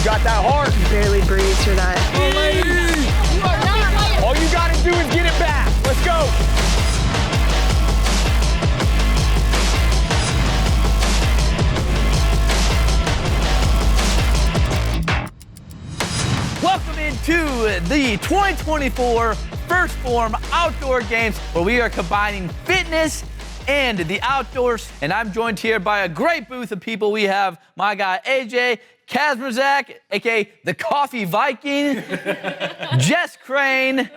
got that heart. Barely breathe through that. All you gotta do is get it back. Let's go. Welcome into the 2024 First Phorm Outdoor Games, where we are combining fitness and the outdoors. And I'm joined here by a great booth of people. We have my guy AJ Kazmerzak, aka the Coffee Viking, Jess Crane,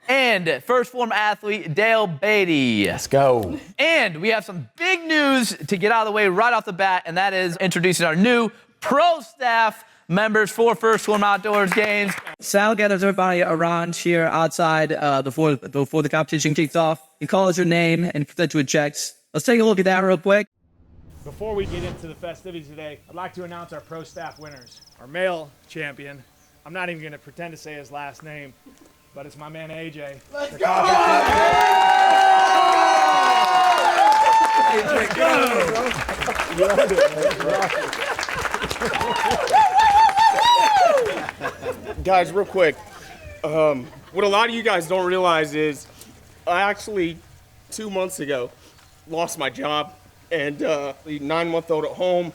and First Phorm athlete Dale Beatty. Let's go. And we have some big news to get out of the way right off the bat, and that is introducing our new pro staff members for First Phorm Outdoors Games. Sal gathers everybody around here outside before the competition kicks off. He calls your name and presents you with checks. Let's take a look at that real quick. Before we get into the festivities today, I'd like to announce our pro staff winners. Our male champion, I'm not even going to pretend to say his last name, but it's my man AJ. Let's go! Guys, real quick, what a lot of you guys don't realize is I actually 2 months ago lost my job, and the 9-month-old at home.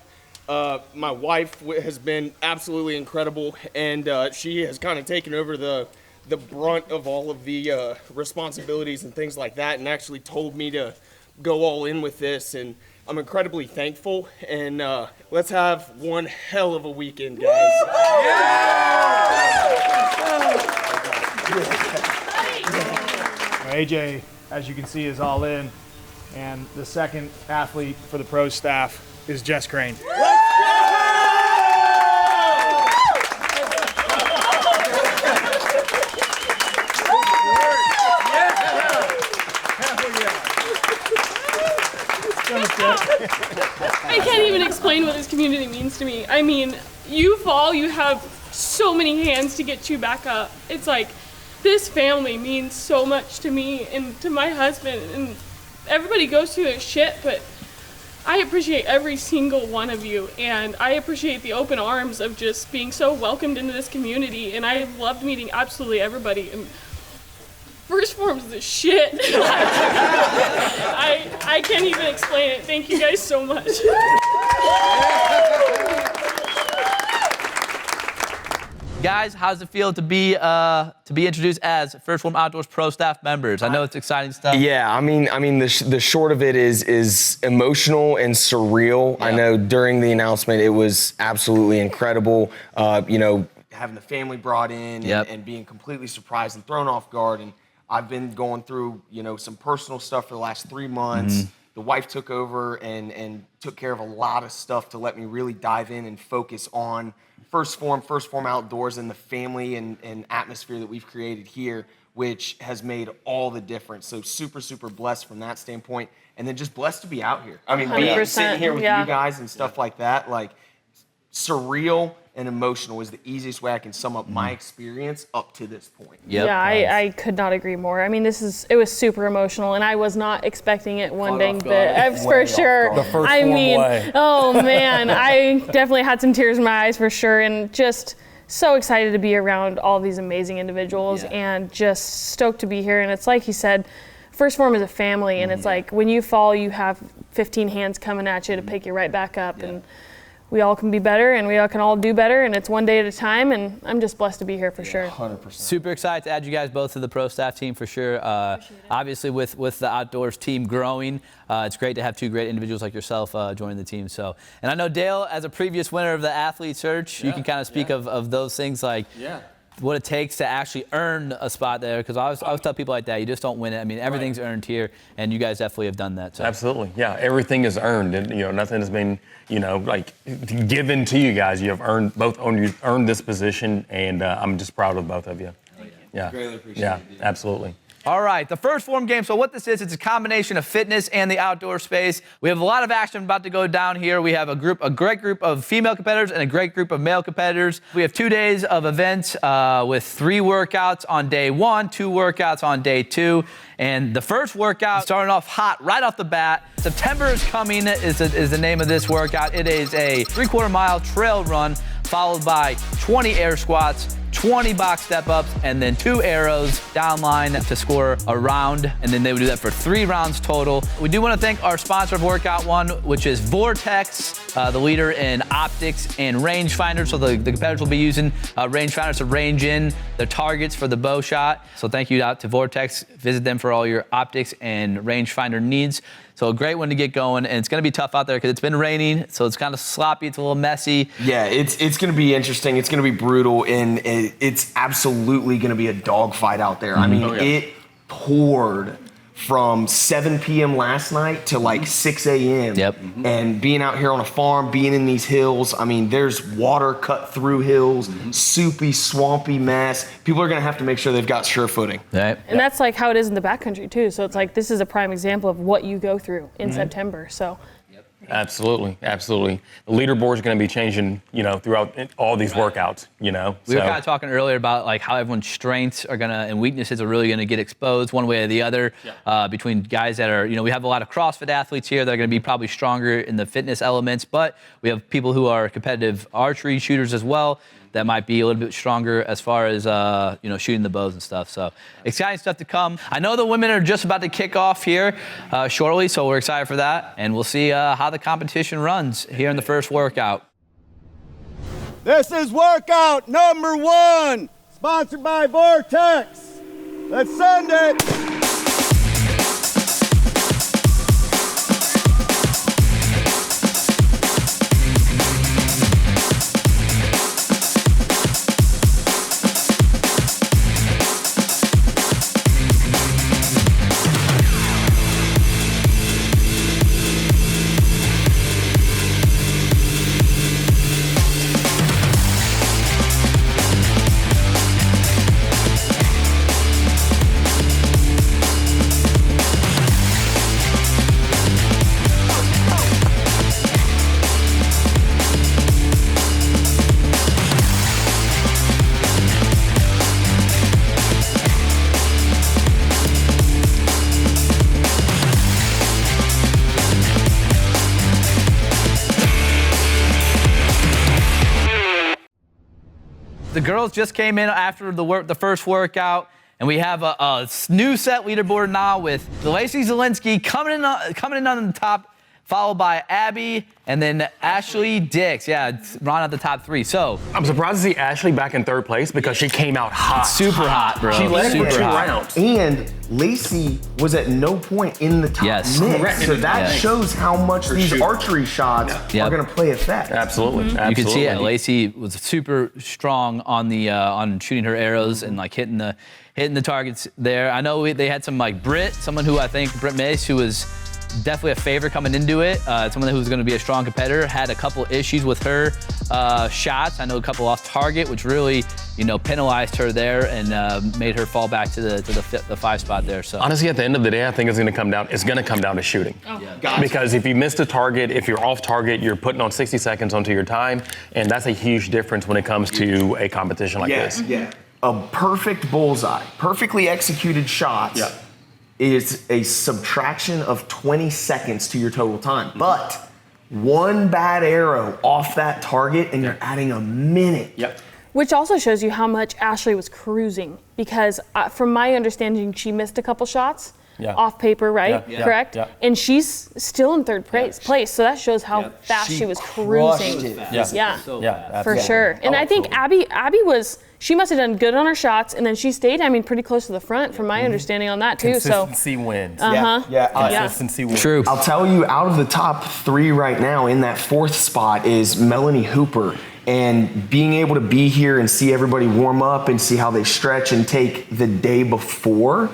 My wife has been absolutely incredible, and she has kind of taken over the brunt of all of the responsibilities and things like that, and actually told me to go all in with this, and I'm incredibly thankful. And let's have one hell of a weekend, guys. AJ, as you can see, is all in, and the second athlete for the pro staff is Jess Crane. I can't even explain what this community means to me. I mean, you fall, you have so many hands to get you back up. It's like, this family means so much to me and to my husband, and everybody goes through their shit, but I appreciate every single one of you, and I appreciate the open arms of just being so welcomed into this community, and I loved meeting absolutely everybody. And First Phorm's the shit. I can't even explain it. Thank you guys so much. Guys, how does it feel to be introduced as First Phorm Outdoors pro staff members? I know it's exciting stuff. Yeah, I mean, the short of it is emotional and surreal. Yeah. I know during the announcement it was absolutely incredible. You know, having the family brought in and being completely surprised and thrown off guard. And I've been going through, you know, some personal stuff for the last 3 months. Mm-hmm. The wife took over and took care of a lot of stuff to let me really dive in and focus on First Phorm Outdoors, and the family and atmosphere that we've created here, which has made all the difference. So super, super blessed from that standpoint. And then just blessed to be out here. I mean, sitting here with you guys and stuff like that, like surreal and emotional is the easiest way I can sum up my experience up to this point. Yep. Yeah, I could not agree more. I mean, it was super emotional, and I was not expecting it one dang bit, for sure. The First Phorm way. Oh man, I definitely had some tears in my eyes for sure, and just so excited to be around all these amazing individuals, and just stoked to be here. And it's like he said, First Phorm is a family, and it's like when you fall, you have 15 hands coming at you to pick you right back up, and we all can be better, and we all can all do better, and it's one day at a time, and I'm just blessed to be here for sure. 100%. Super excited to add you guys both to the pro staff team for sure. Obviously, with the outdoors team growing, it's great to have two great individuals like yourself joining the team. So, and I know Dale, as a previous winner of the athlete search, you can kind of speak of those things, like what it takes to actually earn a spot there, because I always tell people like that, you just don't win it. I mean, everything's earned here, and you guys definitely have done that. So. Absolutely, yeah, everything is earned, and nothing has been like given to you guys. You have earned this position, and I'm just proud of both of you. Yeah, greatly appreciate it. Yeah, absolutely. All right, the First Phorm game. So what this is, it's a combination of fitness and the outdoor space. We have a lot of action about to go down here. We have a great group of female competitors and a great group of male competitors. We have 2 days of events with 3 workouts on day 1, 2 workouts on day 2. And the first workout, starting off hot right off the bat. September is Coming is the name of this workout. It is a 3/4 mile trail run followed by 20 air squats, 20 box step-ups, and then 2 arrows down line to score a round, and then they would do that for 3 rounds total. We do want to thank our sponsor of Workout 1, which is Vortex, the leader in optics and rangefinders. So the competitors will be using rangefinders to range in their targets for the bow shot. So thank you out to Vortex. Visit them for all your optics and rangefinder needs. So a great one to get going, and it's going to be tough out there because it's been raining, so it's kind of sloppy, it's a little messy. Yeah, it's going to be interesting. It's going to be brutal, and it's absolutely going to be a dogfight out there. I mean, it poured from 7 p.m. last night to like 6 a.m. Yep. And being out here on a farm, being in these hills, I mean, there's water cut through hills, soupy, swampy mess. People are going to have to make sure they've got sure footing. Right. And that's like how it is in the backcountry too. So it's like this is a prime example of what you go through in September. So. Absolutely, absolutely. The leaderboard is going to be changing, throughout all these workouts, We were kind of talking earlier about like how everyone's strengths are and weaknesses are really gonna get exposed one way or the other between guys that are, we have a lot of CrossFit athletes here that are gonna be probably stronger in the fitness elements, but we have people who are competitive archery shooters as well that might be a little bit stronger as far as, shooting the bows and stuff. So exciting stuff to come. I know the women are just about to kick off here shortly, so we're excited for that. And we'll see how the competition runs here in the first workout. This is workout number 1, sponsored by Vortex. Let's send it. The girls just came in after the first workout, and we have a new set leaderboard now with Lacey Zielinski coming in on the top, followed by Abby, and then Ashley Dix. Yeah, it's round out the top 3. So I'm surprised to see Ashley back in 3rd place because she came out hot. Super hot, bro. She led super for 2 hot. rounds. And Lacey was at no point in the top mix. Correct. So that Yes. shows how much these archery shots Yep. are going to play effect. Absolutely. Absolutely. You can see it. Lacey was super strong on the on shooting her arrows and like hitting the targets there. I know they had some like Britt, someone who I think Britt Mace, who was definitely a favorite coming into it. Someone who's going to be a strong competitor, had a couple issues with her shots. I know a couple off target, which really, penalized her there and made her fall back to the 5 spot there. So Honestly, at the end of the day, I think it's going to come down to shooting. Because if you missed a target, if you're off target, you're putting on 60 seconds onto your time, and that's a huge difference when it comes to a competition like this. Yeah. A perfect bullseye, perfectly executed shot is a subtraction of 20 seconds to your total time. But one bad arrow off that target and you're adding a minute. Which also shows you how much Ashley was cruising because from my understanding, she missed a couple shots off paper, right? Correct? And she's still in 3rd place. So that shows how fast she was cruising. For sure. And I think Abby she must have done good on her shots, and then she stayed, pretty close to the front from my understanding on that too. Consistency wins. Consistency wins. True. I'll tell you, out of the top 3 right now in that 4th spot is Melanie Hooper. And being able to be here and see everybody warm up and see how they stretch and take the day before.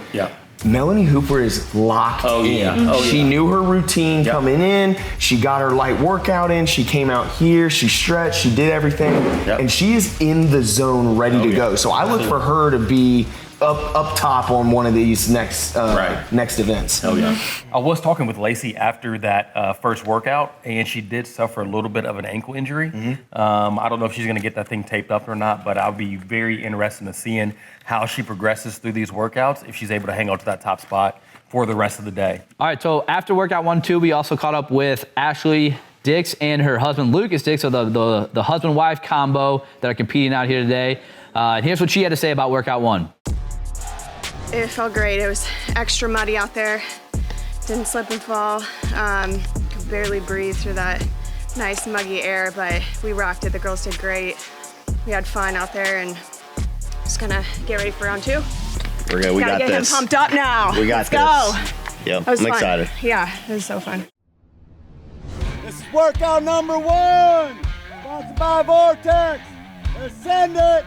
Melanie Hooper is locked in. She knew her routine coming in. She got her light workout in. She came out here. She stretched. She did everything. And she is in the zone ready to go. So I look for her to be up top on one of these next events. I was talking with Lacey after that first workout, and she did suffer a little bit of an ankle injury. I don't know if she's going to get that thing taped up or not, but I'll be very interested in seeing how she progresses through these workouts, if she's able to hang on to that top spot for the rest of the day. All right, so after workout 1, 2, we also caught up with Ashley Dix and her husband, Lucas Dix, are the husband-wife combo that are competing out here today. And here's what she had to say about workout 1. It felt great. It was extra muddy out there. Didn't slip and fall. Could barely breathe through that nice muggy air, but we rocked it. The girls did great. We had fun out there, and just gonna get ready for round 2. We're good. We Gotta got get this. him pumped up now. We got Let's this. go. Yep, That was I'm fun. excited. Yeah, it was so fun. This is workout number 1, sponsored by Vortex. Let's send it.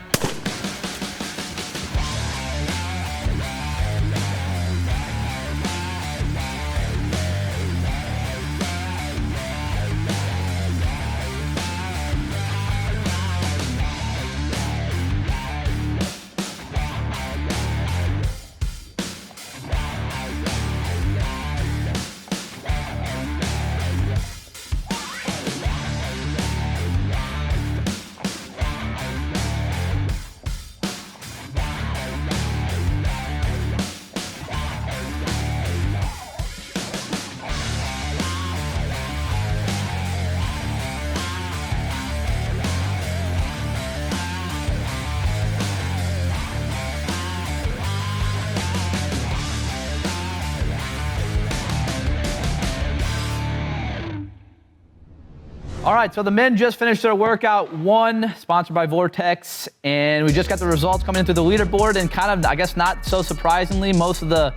All right, so the men just finished their workout 1, sponsored by Vortex, and we just got the results coming in through the leaderboard, and kind of, I guess not so surprisingly, most of the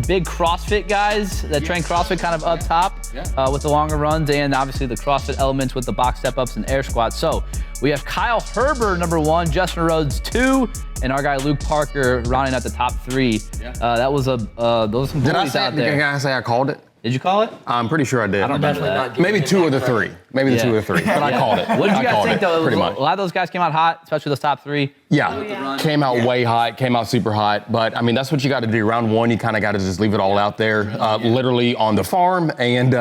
big CrossFit guys that train CrossFit kind of up top with the longer runs, and obviously the CrossFit elements with the box step-ups and air squats. So we have Kyle Herbert, number 1, Justin Rhodes, 2, and our guy Luke Parker rounding out the top 3. That was those were some bullies out there. Can I say I called it? Did you call it? I'm pretty sure I did. I don't remember that. Maybe 2 of the 3. Maybe the 2 of the 3. But I called it. What did you guys think, though? Pretty much. A lot of those guys came out hot, especially those top 3. Yeah, came out way hot, came out super hot. But I mean, that's what you got to do. Round 1, you kind of got to just leave it all out there, literally on the farm, and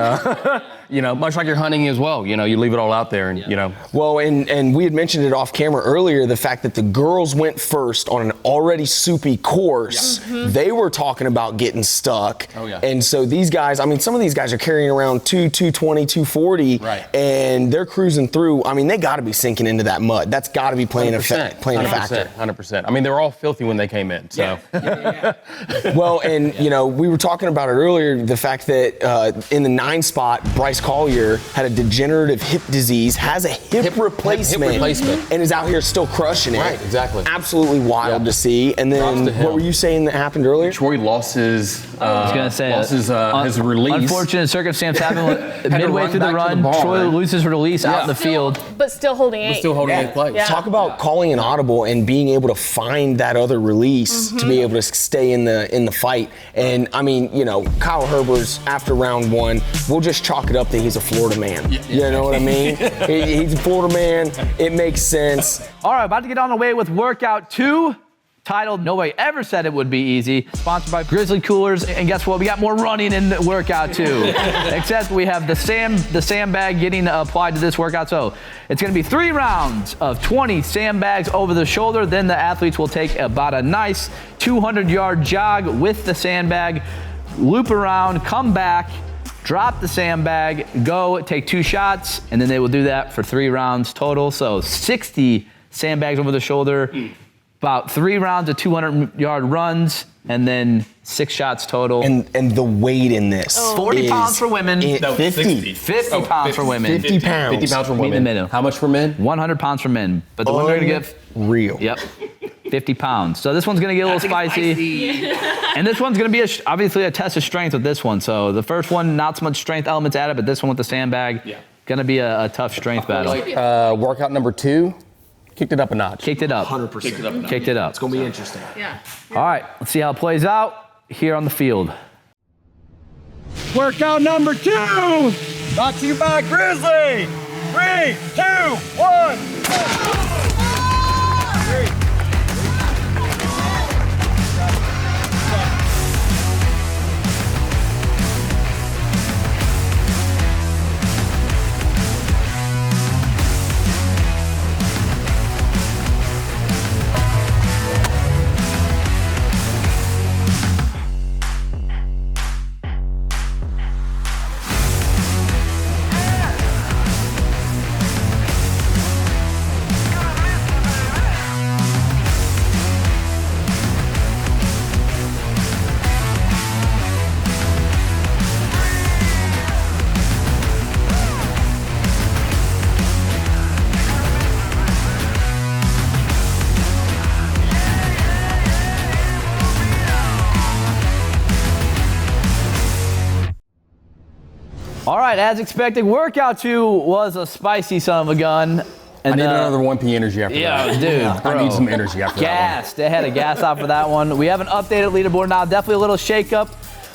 you know, much like you're hunting as well. You know, you leave it all out there, and you know. Well, and we had mentioned it off camera earlier, the fact that the girls went first on an already soupy course. They were talking about getting stuck. Oh, yeah. And so these guys, I mean, some of these guys are carrying around 220, 240, right, and they're cruising through. I mean, they got to be sinking into that mud. That's got to be playing a factor. 100%. I mean, they were all filthy when they came in. So. Well, and you know, we were talking about it earlier, the fact that in the 9 spot, Bryce Collier had a degenerative hip disease, has a hip replacement, and is out here still crushing it. Right, exactly. Absolutely wild to see. And then what were you saying that happened earlier? Troy lost his I was gonna say his release. Unfortunate circumstance happened midway through the run. Troy loses release out in the field. But still holding 8. eighth place. Yeah. Talk about calling an audible and being able to find that other release to be able to stay in the fight. And I mean, you know, Kyle Herbert's after round 1, we'll just chalk it up that he's a Florida man. You know what I mean? He's a Florida man. It makes sense. All right, about to get on the way with workout 2. Titled Nobody Ever Said It Would Be Easy, sponsored by Grizzly Coolers. And guess what? We got more running in the workout too. Except we have the sandbag getting applied to this workout. So it's gonna be 3 rounds of 20 sandbags over the shoulder. Then the athletes will take about a nice 200-yard jog with the sandbag, loop around, come back, drop the sandbag, go take 2 shots, and then they will do that for 3 rounds total. So 60 sandbags over the shoulder. About 3 rounds of 200-yard runs, and then 6 shots total. And the weight in this. 40 pounds for women. 50. 50 pounds for women. 50 pounds. 50 pounds for Meet in the women. middle. How much for men? 100 pounds for men. But the women are gonna get real. Yep. 50 pounds. So this one's gonna get a little spicy. And this one's gonna be obviously a test of strength with this one. So the first one, not so much strength elements added, but this one with the sandbag, gonna be a tough strength battle. Workout number 2. Kicked it up a notch. Kicked it up. 100%. Kicked it up. It's gonna be interesting. Yeah. All right, let's see how it plays out here on the field. Workout number 2, brought to you by Grizzly. 3, 2, 1. All right, as expected, workout 2 was a spicy son of a gun. And I need another 1P energy after that. Yeah, dude, bro. I need some energy after that Gas. They had a gas out for that one. We have an updated leaderboard now. Definitely a little shake-up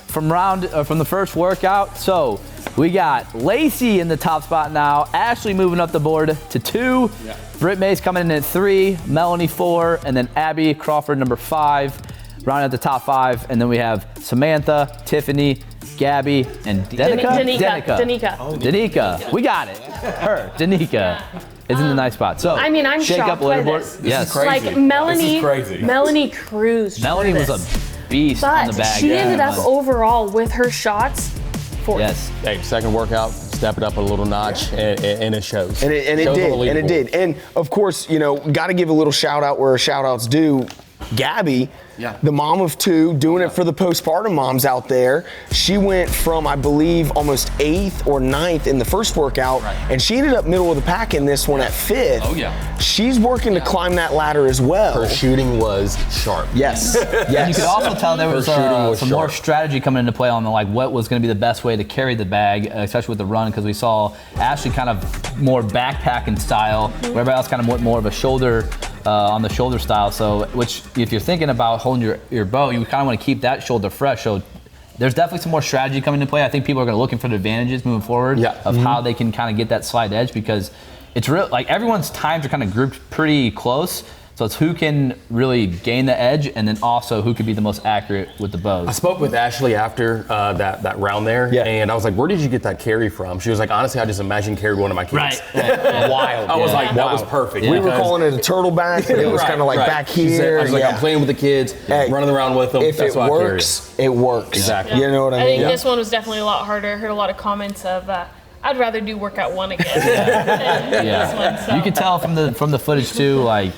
from the first workout. So we got Lacey in the top spot now. Ashley moving up the board to 2. Yeah. Britt May's coming in at 3. Melanie 4. And then Abby Crawford number 5. Rounding at the top 5. And then we have Samantha, Tiffany, Gabby, and Danica. Oh, Danica. We got it. Her. Danica. Is in the nice spot. So I mean, I'm shake shocked up by leaderboard. this. Yes. This is crazy. Like Melanie, this is crazy. Melanie cruised. Melanie was a beast on the But bag. she ended up overall with her shots 4th. Yes. Hey, second workout, step it up a little notch, and it shows. And it did. And of course, you know, got to give a little shout out where shout outs due. Gabby, the mom of 2, doing it for the postpartum moms out there. She went from, I believe, almost 8th or 9th in the first workout, and she ended up middle of the pack in this one at 5th. Oh, yeah. She's working to climb that ladder as well. Her shooting was sharp. Yes. And you could also tell there was some more sharp. strategy coming into play on like what was going to be the best way to carry the bag, especially with the run, because we saw Ashley kind of more backpacking style, where everybody else kind of went more of a shoulder on the shoulder style. So, which if you're thinking about holding your bow, you kind of want to keep that shoulder fresh. So there's definitely some more strategy coming into play. I think people are going to looking for the advantages moving forward of how they can kind of get that slight edge, because it's real, like everyone's times are kind of grouped pretty close. So it's who can really gain the edge, and then also who could be the most accurate with the bows. I spoke with Ashley after that round there, and I was like, where did you get that carry from? She was like, honestly, I just imagined carried one of my kids. Right. Wild. I was like, that was perfect. We were calling it a turtle back, but it was kind of like back here. Said, I was like, I'm playing with the kids, running around with them. If That's it works, it works. Exactly. You know what I mean? I think this one was definitely a lot harder. I heard a lot of comments of, I'd rather do workout 1 again than this one. So. You could tell from the footage too, like,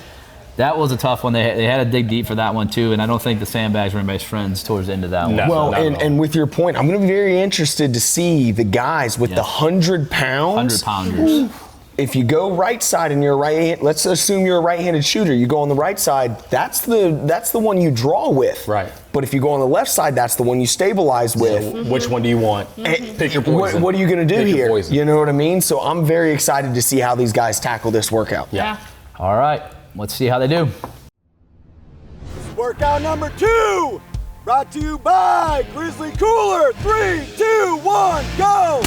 that was a tough one. They had to dig deep for that one too, and I don't think the sandbags were anybody's friends towards the end of that one. Well, and with your point, I'm going to be very interested to see the guys with the 100 pounds. 100-pounders. If you go right side and you're right hand, let's assume you're a right-handed shooter. You go on the right side. That's the one you draw with. Right. But if you go on the left side, that's the one you stabilize with. Which one do you want? Pick your poison. What are you going to do here? You know what I mean? So I'm very excited to see how these guys tackle this workout. Yeah. All right. Let's see how they do. Workout number 2, brought to you by Grizzly Cooler. 3, 2, 1, go!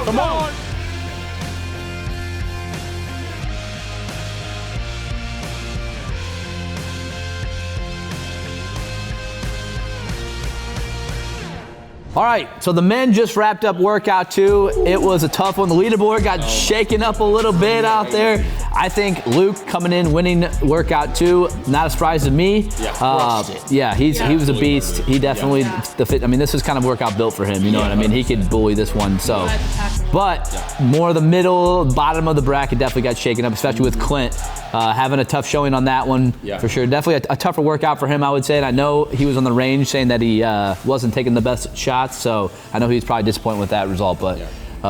Come on. All right, so the men just wrapped up workout 2. It was a tough one. The leaderboard got shaken up a little bit out there. I think Luke coming in winning workout 2, not a surprise to me. He was a beast. He definitely I mean, this is kind of workout built for him. You know what I mean? He could bully this one. So, but more the middle, bottom of the bracket definitely got shaken up, especially with Clint having a tough showing on that one for sure. Definitely a tougher workout for him, I would say. And I know he was on the range saying that he wasn't taking the best shots. So I know he was probably disappointed with that result, but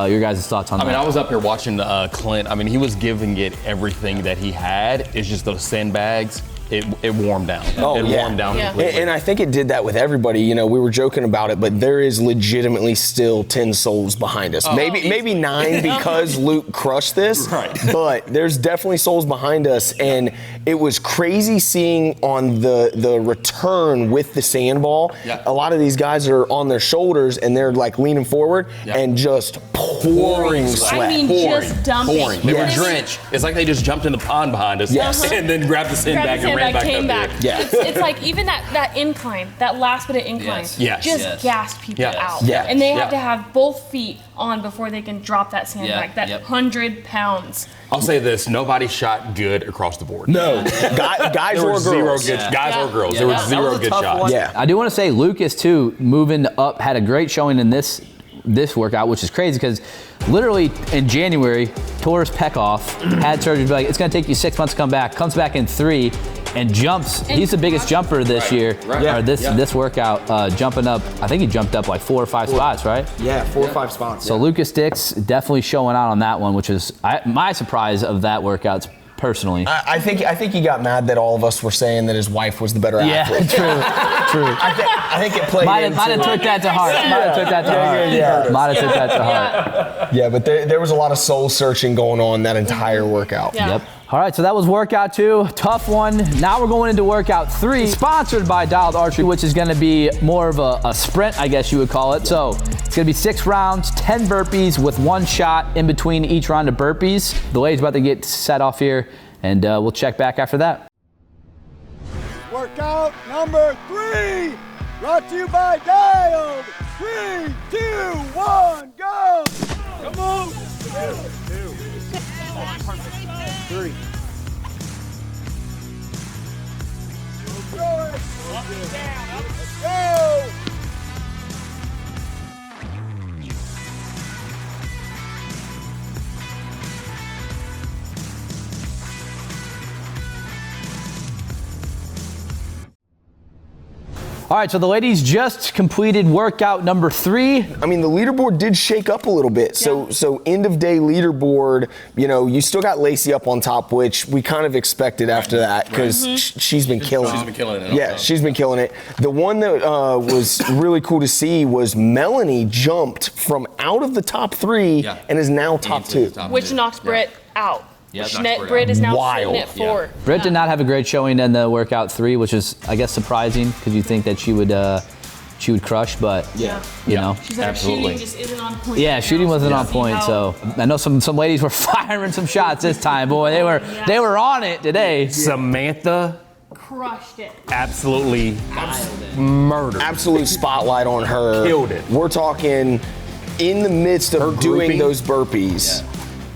your guys' thoughts on that? I mean, I was up here watching Clint. I mean, he was giving it everything that he had. It's just those sandbags. It warmed down. Warmed down completely. And I think it did that with everybody. You know, we were joking about it, but there is legitimately still 10 souls behind us. Maybe 9 because Luke crushed this, but there's definitely souls behind us. And It was crazy seeing on the return with the sandball. Yeah. A lot of these guys are on their shoulders and they're like leaning forward and just pouring sweat. I mean, just dumping. Pouring. They were Yes. drenched. It's like they just jumped in the pond behind us and then grabbed the sandbag and ran back came up back. here. Yeah. It's like even that incline, that last bit of incline, Yes. just gassed people out. Yeah. And they Yeah. have to have both feet on before they can drop that sandbag. That 100 pounds. I'll say this: nobody shot good across the board. No, guys There or were zero girls. good guys or girls. There were zero good shots. Yeah. I do want to say Lucas too, moving up, had a great showing in this workout, which is crazy because literally in January, tore his pec off, had surgery, like it's going to take you 6 months to come back, comes back in 3 and jumps. He's the biggest jumper this year, or this workout, jumping up. I think he jumped up like 4 or 5 spots, right? Yeah, 4 or 5 spots. So Lucas Dix definitely showing out on that one, which is my surprise of that workout personally. I think he got mad that all of us were saying that his wife was the better athlete. True. I think it played Might have took that to heart. Might have took that to heart. Yeah, but there was a lot of soul searching going on that entire workout. Yeah. Yep. All right, so that was workout 2, tough one. Now we're going into workout 3, sponsored by Dialed Archery, which is gonna be more of a sprint, I guess you would call it. So it's gonna be 6 rounds, 10 burpees with 1 shot in between each round of burpees. The lady's about to get set off here, and we'll check back after that. Workout number 3, brought to you by Dialed. 3, 2, 1, go! Come on! 3. Let's go! All right, so the ladies just completed workout number 3. I mean, the leaderboard did shake up a little bit. So end of day leaderboard, you still got Lacey up on top, which we kind of expected after that because she's been killing it. She's been killing it. Yeah, she's been killing it. The one that was really cool to see was Melanie jumped from out of the top 3 and is now top 2. Which knocked Britt out. Yeah, Britt is now Wild. sitting at 4. Britt did not have a great showing in the workout 3, which is, I guess, surprising because you think that she would crush, but you know, She's like, shooting just isn't on point. yeah, shooting wasn't on point. So I know some ladies were firing some shots this time. Boy, they were on it today. Samantha crushed it. absolutely murdered. Absolute spotlight on her. Killed it. We're talking in the midst of Her doing grouping. those burpees.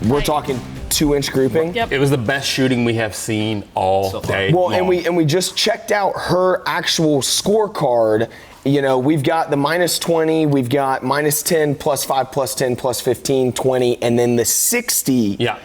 We're talking 2-inch grouping. Yep. It was the best shooting we have seen all day Well, long. and we just checked out her actual scorecard. We've got the -20, we've got -10, +5, +10, +15, 20, and then the 60. Yeah.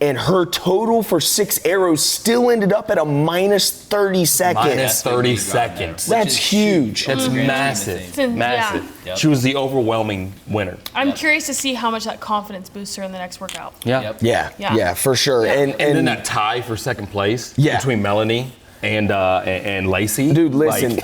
And her total for 6 arrows still ended up at a -30 seconds. Minus 30 seconds. That's huge. That's massive. Massive. Yeah. She was the overwhelming winner. I'm curious to see how much that confidence boosts her in the next workout. Yeah. Yeah, for sure. Yeah. And And then that tie for second place Yeah. between Melanie and Lacey. dude, listen,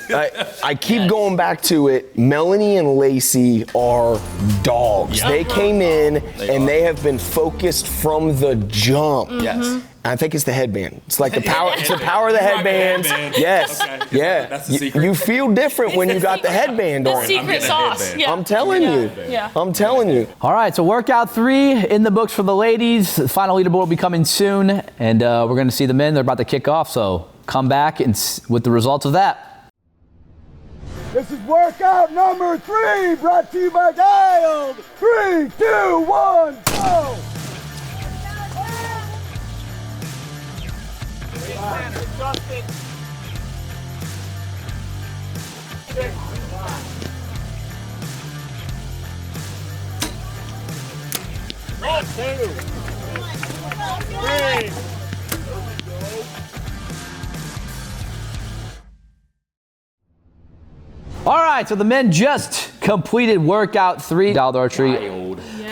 I keep going back to it. Melanie and Lacey are dogs. Yeah. They came in and they have been focused from the jump. Yes. I think it's the headband. It's like the power. It's the power of the headbands. Yes. Okay. Yeah. That's the secret. You feel different when you got the headband The on. secret sauce. Yeah. I'm telling you. Yeah. I'm telling you. All right, so workout 3 in the books for the ladies. The final leaderboard will be coming soon, and we're going to see the men. They're about to kick off, so come back with the results of that. This is workout number 3, brought to you by Dialed. 3, 2, 1, go! All right, so the men just completed workout 3. Dialed Archery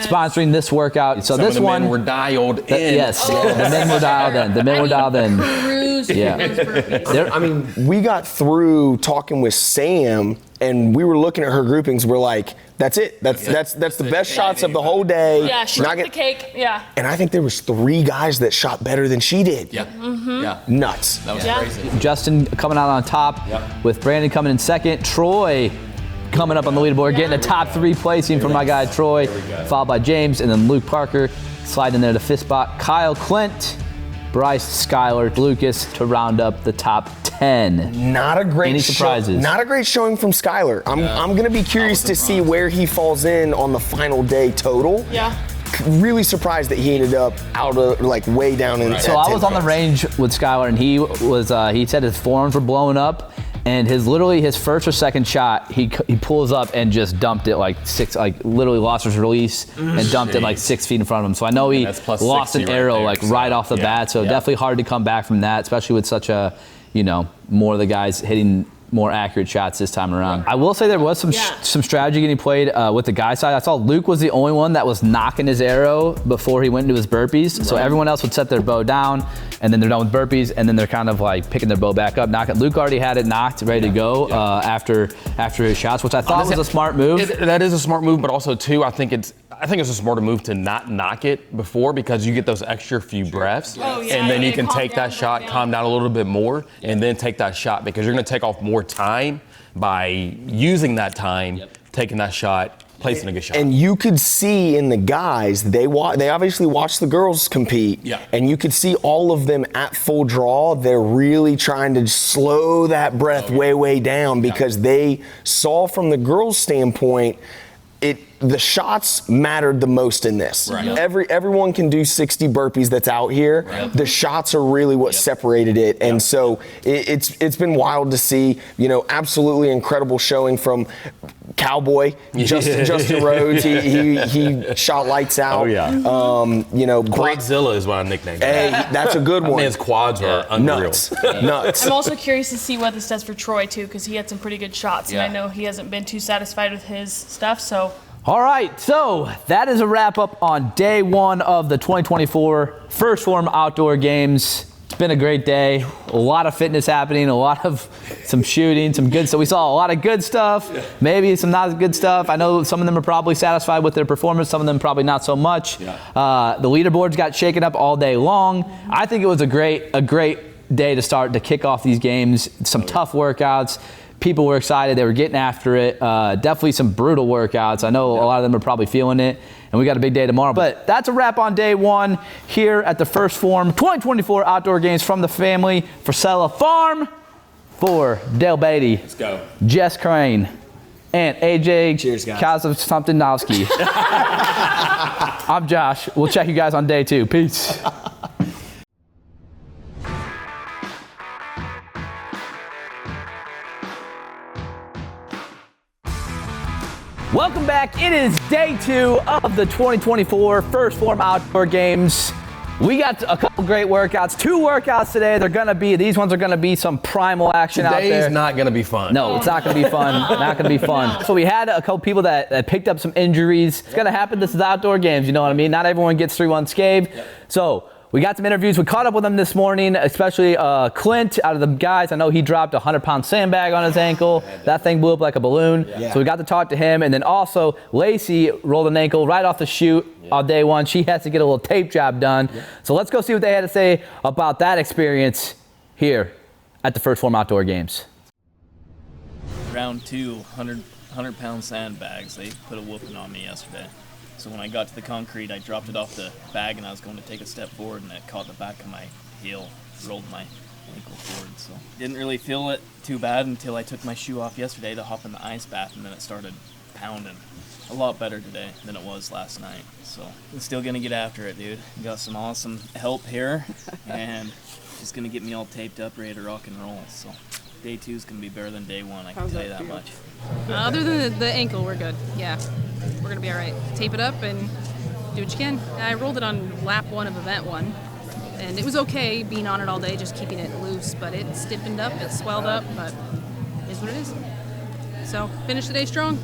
sponsoring this workout. So Some this of the one, men were dialed in. yes, the men were dialed in. The men were dialed in. Bruised Yeah. those burpees. I mean, we got through talking with Sam, and we were looking at her groupings. We're like, that's it. That's the best shots of the whole day. Yeah, she Not took the cake. Yeah. And I think there was 3 guys that shot better than she did. Yeah. Mm-hmm. Yeah. Nuts. That was Yeah. crazy. Justin coming out on top with Brandon coming in second. Troy coming up on the leaderboard, getting a top 3 placing from my guy Troy, followed by James, and then Luke Parker sliding there to 5th spot. Kyle Clint, Bryce, Skylar, Lucas to round up the top 10. Not a great Any surprises? Not a great showing from Skylar. I'm gonna be curious to see where he falls in on the final day total. Yeah. Really surprised that he ended up out of like way down in. So I was on the range with Skylar, and he said his forearms were blowing up, and his first or second shot, he pulls up and just dumped it like literally lost his release and dumped it like 6 feet in front of him. So I know he that's plus lost 60 an right arrow there, like so, right off the bat. So definitely hard to come back from that, especially with such a, more of the guys hitting more accurate shots this time around. I will say there was some strategy getting played with the guy side. I saw Luke was the only one that was knocking his arrow before he went into his burpees. So everyone else would set their bow down, and then they're done with burpees, and then they're kind of like picking their bow back up, knocking. Luke already had it knocked, ready to go after his shots, which I thought was a smart move. That is a smart move, but also too, I think it's a smarter move to not knock it before, because you get those extra few breaths, and then you can take that shot, calm down a little bit more, and then take that shot, because you're going to take off more time by using that time, taking that shot, placing a good shot. And you could see in the guys, they obviously watched the girls compete, and you could see all of them at full draw. They're really trying to slow that breath way down, because they saw from the girls' standpoint, the shots mattered the most in this. Right. Everyone can do 60 burpees that's out here. Right. The shots are really what separated it. And so it's been wild to see, absolutely incredible showing from Cowboy, Justin Rhodes. He shot lights out. Oh yeah. Quadzilla is what I nicknamed him. Hey, that's a good one. Man's quads are unreal. Nuts. I'm also curious to see what this does for Troy too, because he had some pretty good shots, and I know he hasn't been too satisfied with his stuff. So. All right, so that is a wrap up on day 1 of the 2024 First Phorm Outdoor Games. It's been a great day. A lot of fitness happening, a lot of some shooting, some good stuff. We saw a lot of good stuff, maybe some not good stuff. I know some of them are probably satisfied with their performance, some of them probably not so much. The leaderboards got shaken up all day long. I think it was a great day to kick off these games. Some tough workouts. People were excited. They were getting after it. Definitely some brutal workouts. I know a lot of them are probably feeling it. And we got a big day tomorrow. But that's a wrap on day 1 here at the First Phorm 2024 Outdoor Games from the family for Sella Farm. For Dale Beatty. Let's go. Jess Crane. And AJ Cheers, guys. Kazov-Somethingowski. I'm Josh. We'll check you guys on day 2. Peace. Welcome back. It is day 2 of the 2024 First Phorm Outdoor Games. We got a couple great workouts. 2 workouts today. These ones are gonna be some primal action out there. Today's not gonna be fun. No, it's not gonna be fun. Not gonna be fun. So we had a couple people that picked up some injuries. It's gonna happen. This is outdoor games, you know what I mean? Not everyone gets through unscathed. So we got some interviews. We caught up with them this morning, especially Clint out of the guys. I know he dropped a 100-pound sandbag on his ankle. That thing blew up like a balloon. Yeah. So we got to talk to him. And then also Lacey rolled an ankle right off the chute on day 1. She has to get a little tape job done. Yeah. So let's go see what they had to say about that experience here at the First Phorm Outdoor Games. Round 2, 100-pound sandbags. They put a whooping on me yesterday. So when I got to the concrete, I dropped it off the bag and I was going to take a step forward and it caught the back of my heel, rolled my ankle forward. So didn't really feel it too bad until I took my shoe off yesterday to hop in the ice bath, and then it started pounding. A lot better today than it was last night. So I'm still gonna get after it, dude. Got some awesome help here and just gonna get me all taped up, ready to rock and roll. So day 2 is gonna be better than day 1, I can tell you that much. Other than the ankle, we're good. Yeah, we're gonna be all right. Tape it up and do what you can. I rolled it on lap 1 of event 1, and it was okay being on it all day, just keeping it loose. But it stiffened up, it swelled up, but it is what it is. So finish the day strong.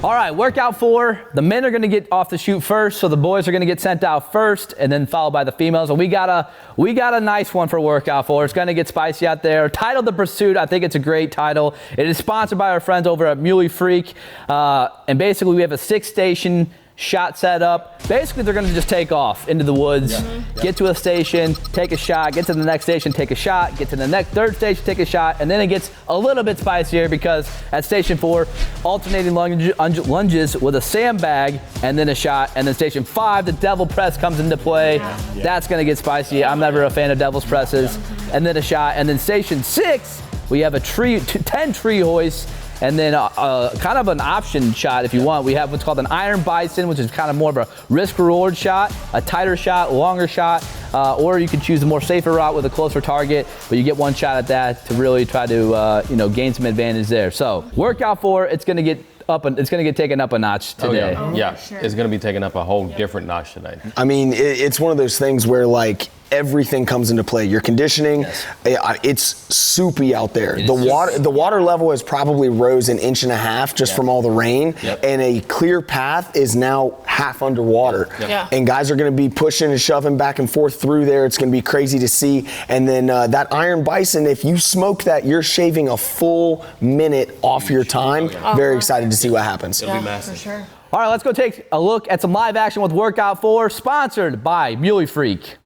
All right, workout 4. The men are going to get off the chute first, so the boys are going to get sent out first, and then followed by the females. And we got a nice one for workout 4. It's going to get spicy out there. Titled The Pursuit. I think it's a great title. It is sponsored by our friends over at Muley Freak, and basically we have a 6-station shot set up. Basically, they're going to just take off into the woods, get to a station, take a shot, get to the next station, take a shot, get to the next third station, take a shot, and then it gets a little bit spicier because at station 4, alternating lunges with a sandbag and then a shot, and then station 5, the devil press comes into play. That's going to get spicy. I'm never a fan of devil's presses. And then a shot, and then station 6, we have a 10 tree hoists. And then kind of an option shot if you want. We have what's called an iron bison, which is kind of more of a risk-reward shot, a tighter shot, longer shot, or you can choose a more safer route with a closer target, but you get one shot at that to really try to gain some advantage there. So workout 4, it's going to get taken up a notch today. Sure. It's going to be taken up a whole different notch today. I mean, it's one of those things where like everything comes into play. Your conditioning, it's soupy out there. The water level has probably rose 1.5 inches just from all the rain, and a clear path is now half underwater. And guys are going to be pushing and shoving back and forth through there. It's going to be crazy to see. And then that iron bison, if you smoke that, you're shaving a full minute off your time. Very excited to see what happens. It'll be massive. For sure. All right, let's go take a look at some live action with workout 4, sponsored by Muley Freak.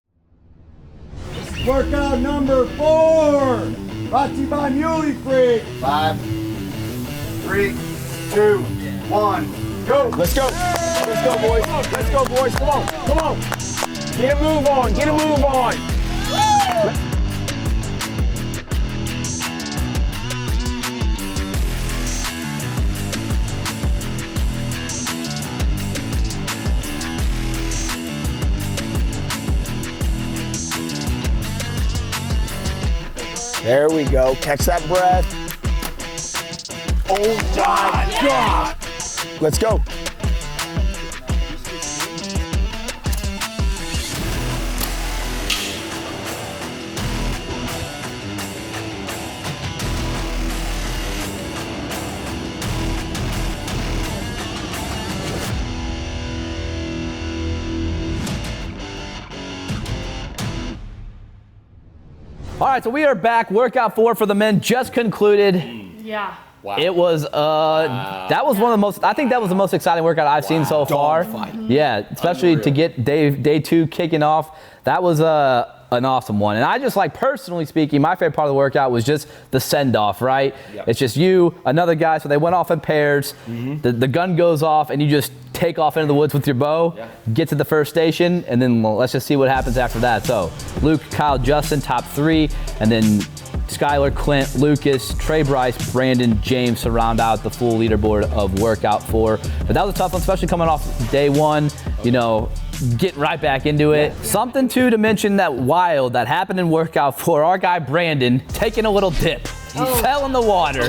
Workout number 4, brought to you by Muley Freak. 5, 3, 2, 1, go. Let's go. Let's go, boys. Let's go, boys. Come on. Come on. Get a move on. Get a move on. There we go. Catch that breath. Oh my God. Let's go. All right, so we are back. Workout 4 for the men just concluded. Yeah. Wow. It was that was one of the most. I think that was the most exciting workout I've seen so far. Yeah, especially to get day 2 kicking off. That was an awesome one. And I just like, personally speaking, my favorite part of the workout was just the send-off, right? It's just you, another guy, so they went off in pairs. The gun goes off, and you just take off into the woods with your bow, get to the first station, and then let's just see what happens after that. So Luke, Kyle, Justin, top 3, and then Skylar, Clint, Lucas, Trey, Bryce, Brandon, James to round out the full leaderboard of workout 4. But that was a tough one, especially coming off day 1, getting right back into it. Something too to mention that wild that happened in workout 4, our guy Brandon taking a little dip. He fell in the water.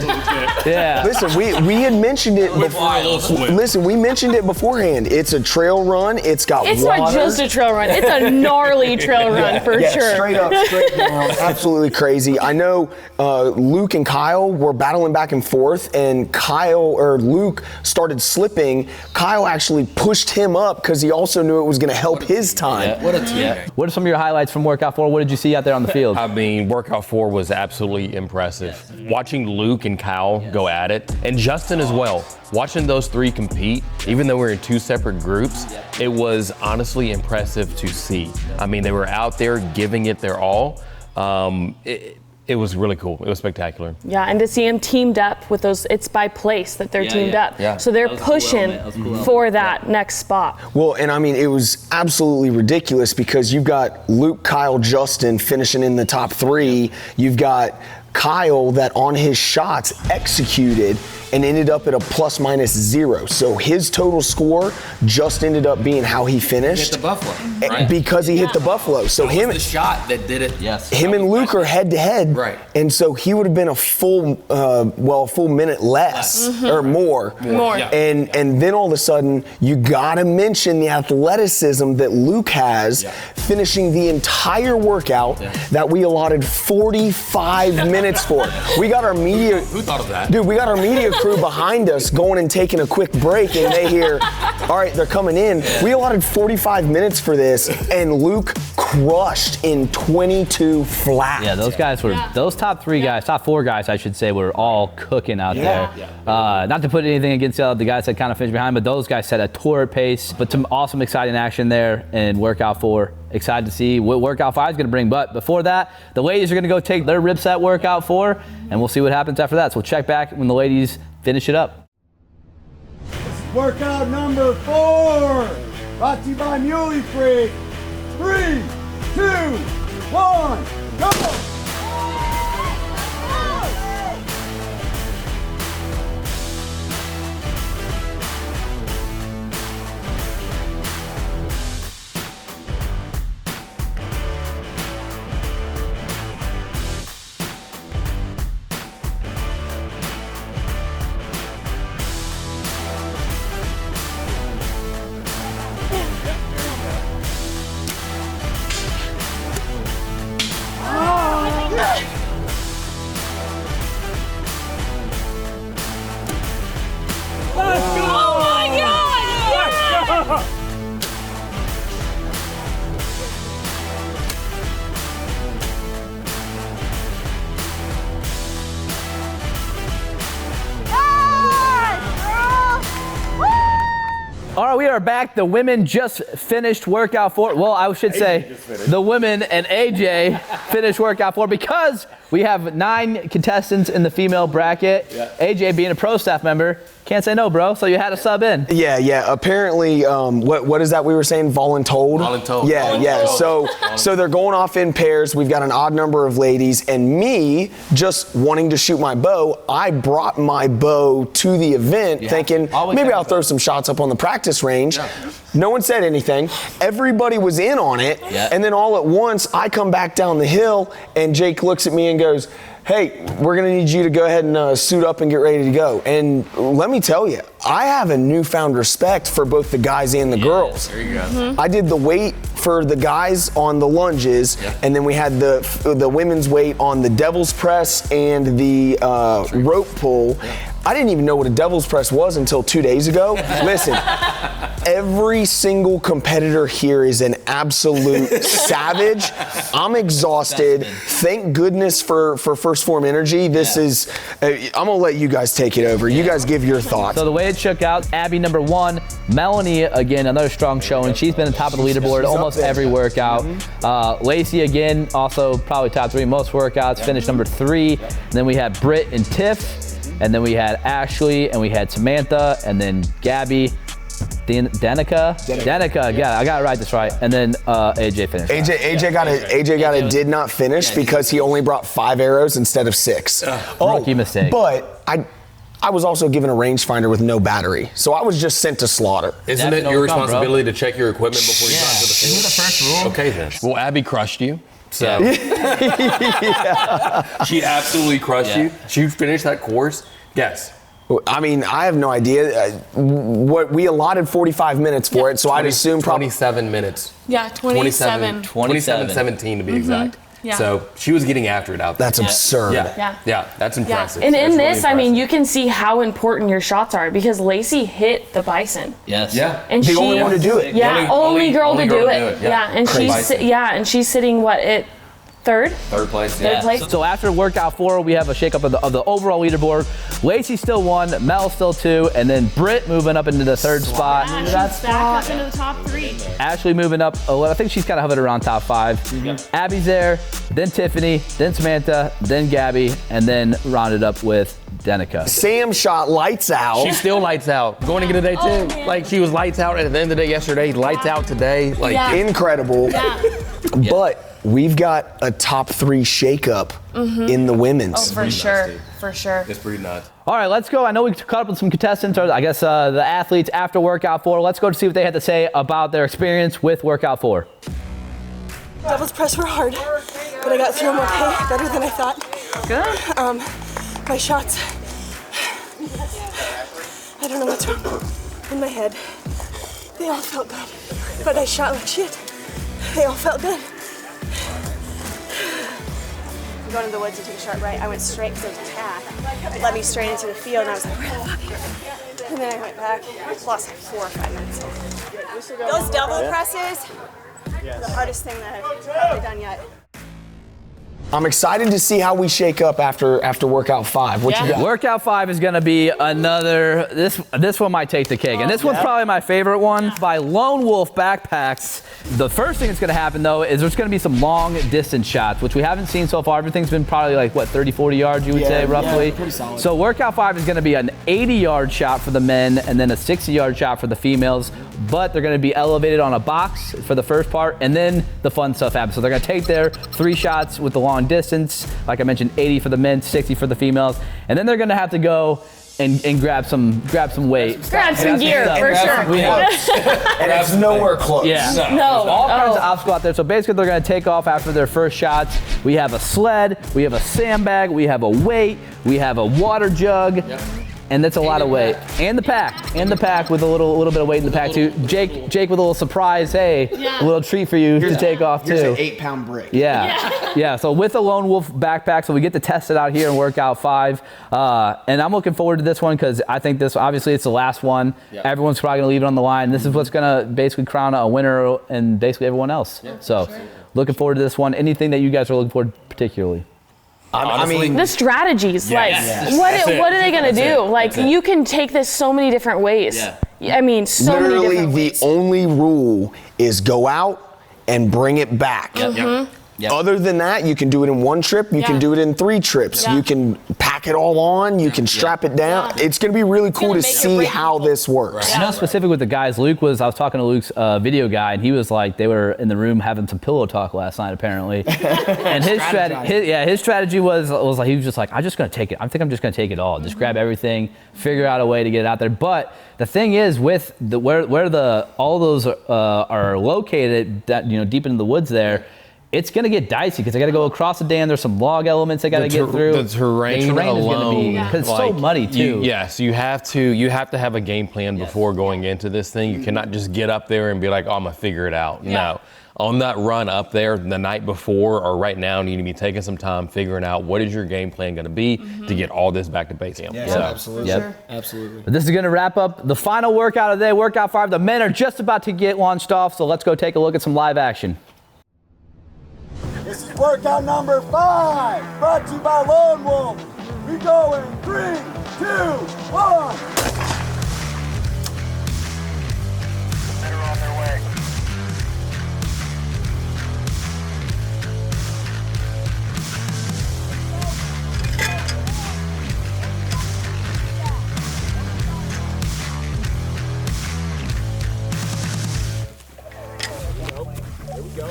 Yeah. Listen, we had mentioned it before. Listen, we mentioned it beforehand. It's a trail run. It's got water. It's not just a trail run. It's a gnarly trail run for sure. Straight up, straight down. Absolutely crazy. I know Luke and Kyle were battling back and forth, and Luke started slipping. Kyle actually pushed him up because he also knew it was going to help his time. What a team. What are some of your highlights from workout 4? What did you see out there on the field? I mean, workout 4 was absolutely impressive. Watching Luke and Kyle go at it, and Justin as well. Watching those 3 compete, even though we're in 2 separate groups, it was honestly impressive to see. I mean, they were out there giving it their all. It was really cool. It was spectacular. Yeah, and to see them teamed up with those, it's by place that they're teamed up. Yeah. So they're pushing for that next spot. Well, and I mean, it was absolutely ridiculous because you've got Luke, Kyle, Justin finishing in the top 3. You've got Kyle that on his shots executed and ended up at a +/-0. So his total score just ended up being how he finished. Hit the buffalo, right? Because he hit the buffalo. So that was the shot that did it. Yes. Him and Luke are head to head. Right. And so he would have been a full minute less or more. More. Yeah. And then all of a sudden, you gotta mention the athleticism that Luke has, finishing the entire workout that we allotted 45 minutes for. We got our media. Who thought of that? Dude, we got our media crew behind us going and taking a quick break, and they hear, all right, they're coming in. We allotted 45 minutes for this, and Luke crushed in 22 flat. Yeah, those guys were, those top 3 guys, top 4 guys, I should say, were all cooking out there. Not to put anything against the guys that kind of finished behind, but those guys set a torrid pace. But some awesome, exciting action there in workout 4. Excited to see what workout 5 is going to bring. But before that, the ladies are going to go take their rib set workout 4, and we'll see what happens after that. So we'll check back when the ladies finish it up. Workout number 4, brought to you by Muley Freak. 3, 2, 1, go! All right, we are back. The women just finished workout 4. Well, I should say the women and AJ finished workout 4 because we have 9 contestants in the female bracket. AJ, being a pro staff member, can't say no, bro. So you had to sub in. Yeah. Apparently, what is that we were saying? Voluntold? Voluntold. Yeah. So they're going off in pairs. We've got an odd number of ladies, and me just wanting to shoot my bow. I brought my bow to the event, thinking maybe I'll throw some shots up on the practice range. No one said anything. Everybody was in on it, and then all at once, I come back down the hill, and Jake looks at me and goes, hey, we're gonna need you to go ahead and suit up and get ready to go. And let me tell you, I have a newfound respect for both the guys and the girls. There you go. I did the weight for the guys on the lunges, and then we had the women's weight on the devil's press and the rope pull. I didn't even know what a devil's press was until 2 days ago. Listen, every single competitor here is an absolute savage. I'm exhausted. Thank goodness for First Phorm Energy. This is, I'm gonna let you guys take it over. You guys give your thoughts. So the way it shook out, Abby number 1, Melanie again, another strong showing. She's been on top of the leaderboard almost every workout. Lacey again, also probably top 3 most workouts, finished number 3. And then we had Britt and Tiff. And then we had Ashley, and we had Samantha, and then Gabby, Danica. Yeah, I gotta write this right. And then AJ finished. AJ got a did not finish because he only brought 5 arrows instead of 6. Rookie mistake. But I was also given a rangefinder with no battery, so I was just sent to slaughter. Isn't it your responsibility to check your equipment before you go into the field? Isn't the first rule? Okay then. Well, Abby crushed you. So she absolutely crushed you. She finished that course. Yes. I mean, I have no idea. What we allotted 45 minutes for it, so I'd assume probably 27 minutes. Yeah, 27. 27:17 to be exact. Yeah. So she was getting after it out there. That's absurd. Yeah, that's impressive. And in That's this, really I mean, impressive. you can see how important your shots are because Lacey hit the bison. Yes. Yeah. And the she, only one to do it. Yeah, only girl to do it. Yeah. And she's sitting what at third place. Third place. So after workout 4, we have a shakeup of the overall leaderboard. Lacey still 1, Mel still 2, and then Britt moving up into the 3rd spot. Yeah, she's back up into the top 3. Ashley moving up. I think she's kind of hovered around top 5. Abby's there, then Tiffany, then Samantha, then Gabby, and then rounded up with Danica. Sam shot lights out. She's still lights out. Going into the day too. Like she was lights out at the end of the day yesterday, lights out today. Like incredible. But we've got a top 3 shakeup in the women's. Oh, for sure. For sure. It's pretty nuts. All right, let's go. I know we caught up with some contestants, or I guess the athletes after workout 4. Let's go to see what they had to say about their experience with workout 4. Devil's press were hard, but I got through them okay, better than I thought. Good. My shots, I don't know what's wrong in my head. They all felt good, but I shot like shit. They all felt good. I'm going to the woods and take a sharp right. I went straight because there was a path. It led me straight into the field, and I was like, where the fuck? And then I went back, lost like 4 or 5 minutes. Those double presses, the hardest thing that I've probably done yet. I'm excited to see how we shake up after workout 5. What you got? Workout 5 is going to be another. This one might take the cake, and this one's probably my favorite one by Lone Wolf Backpacks. The first thing that's going to happen though is there's going to be some long distance shots, which we haven't seen so far. Everything's been probably like what 30, 40 yards, you would say roughly. Yeah, pretty solid. So workout 5 is going to be an 80-yard shot for the men, and then a 60-yard shot for the females. But they're going to be elevated on a box for the first part, and then the fun stuff happens. So they're going to take their 3 shots with the long distance, like I mentioned, 80 for the men, 60 for the females, and then they're going to have to go and grab some weight. Grab some gear, for sure. And it's nowhere close. Yeah. No. All kinds of obstacles out there. So basically they're going to take off after their first shots. We have a sled, we have a sandbag, we have a weight, we have a water jug. And that's a lot of weight. And the pack with a little bit of weight in the pack too. Jake with a little surprise, hey, a little treat for you to take off too. Here's an 8-pound brick. Yeah, so with the Lone Wolf backpack, so we get to test it out here in workout 5. And I'm looking forward to this one because I think this, obviously it's the last one. Everyone's probably gonna leave it on the line. This is what's gonna basically crown a winner and basically everyone else. So looking forward to this one. Anything that you guys are looking forward to particularly? I mean, the strategies, what are they gonna do? Like, you can take this so many different ways. I mean, so many different ways. The only rule is go out and bring it back. Other than that, you can do it in 1 trip, you can do it in 3 trips. You can pack it all on, you can strap it down. It's gonna be really cool to see how this works. I know specific with the guys, I was talking to Luke's video guy, and he was like, they were in the room having some pillow talk last night apparently. And his strategy was like, he was just like, I'm just gonna take it. I think I'm just gonna take it all. Just grab everything, figure out a way to get it out there. But the thing is, with where all those are located, that deep into the woods there, it's going to get dicey because they got to go across the dam. There's some log elements they got to get through. The terrain alone is going to be, because it's so muddy too. Yes, you have to have a game plan before going into this thing. You cannot just get up there and be like, oh, I'm going to figure it out. No. On that run up there the night before or right now, you need to be taking some time figuring out what is your game plan going to be to get all this back to base camp. Absolutely. Absolutely. But this is going to wrap up the final workout of the day, workout 5. The men are just about to get launched off, so let's go take a look at some live action. This is workout number 5, brought to you by Lone Wolf. We go in 3, 2, 1. Men are on their way. There we go.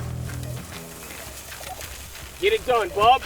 Get it done, Bob.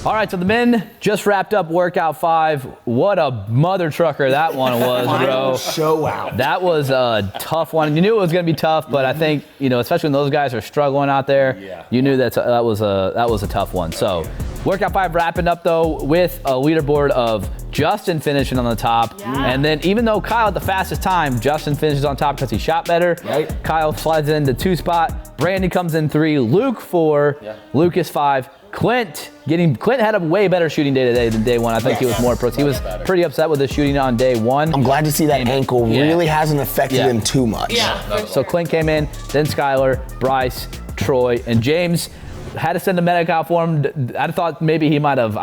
All right, so the men just wrapped up workout 5. What a mother trucker that one was, bro. Show out. That was a tough one. You knew it was going to be tough, but I think, especially when those guys are struggling out there, you knew that was a tough one. So workout 5 wrapping up though with a leaderboard of Justin finishing on the top. And then even though Kyle had the fastest time, Justin finishes on top because he shot better. Kyle slides into 2 spot. Brandon comes in 3. Luke 4. Lucas 5. Clint had a way better shooting day today than day 1. I think he was more pro. He was pretty upset with his shooting on day 1. I'm glad to see that ankle really hasn't affected him too much. So Clint came in, then Skylar, Bryce, Troy, and James. Had to send a medic out for him. I thought maybe he might have,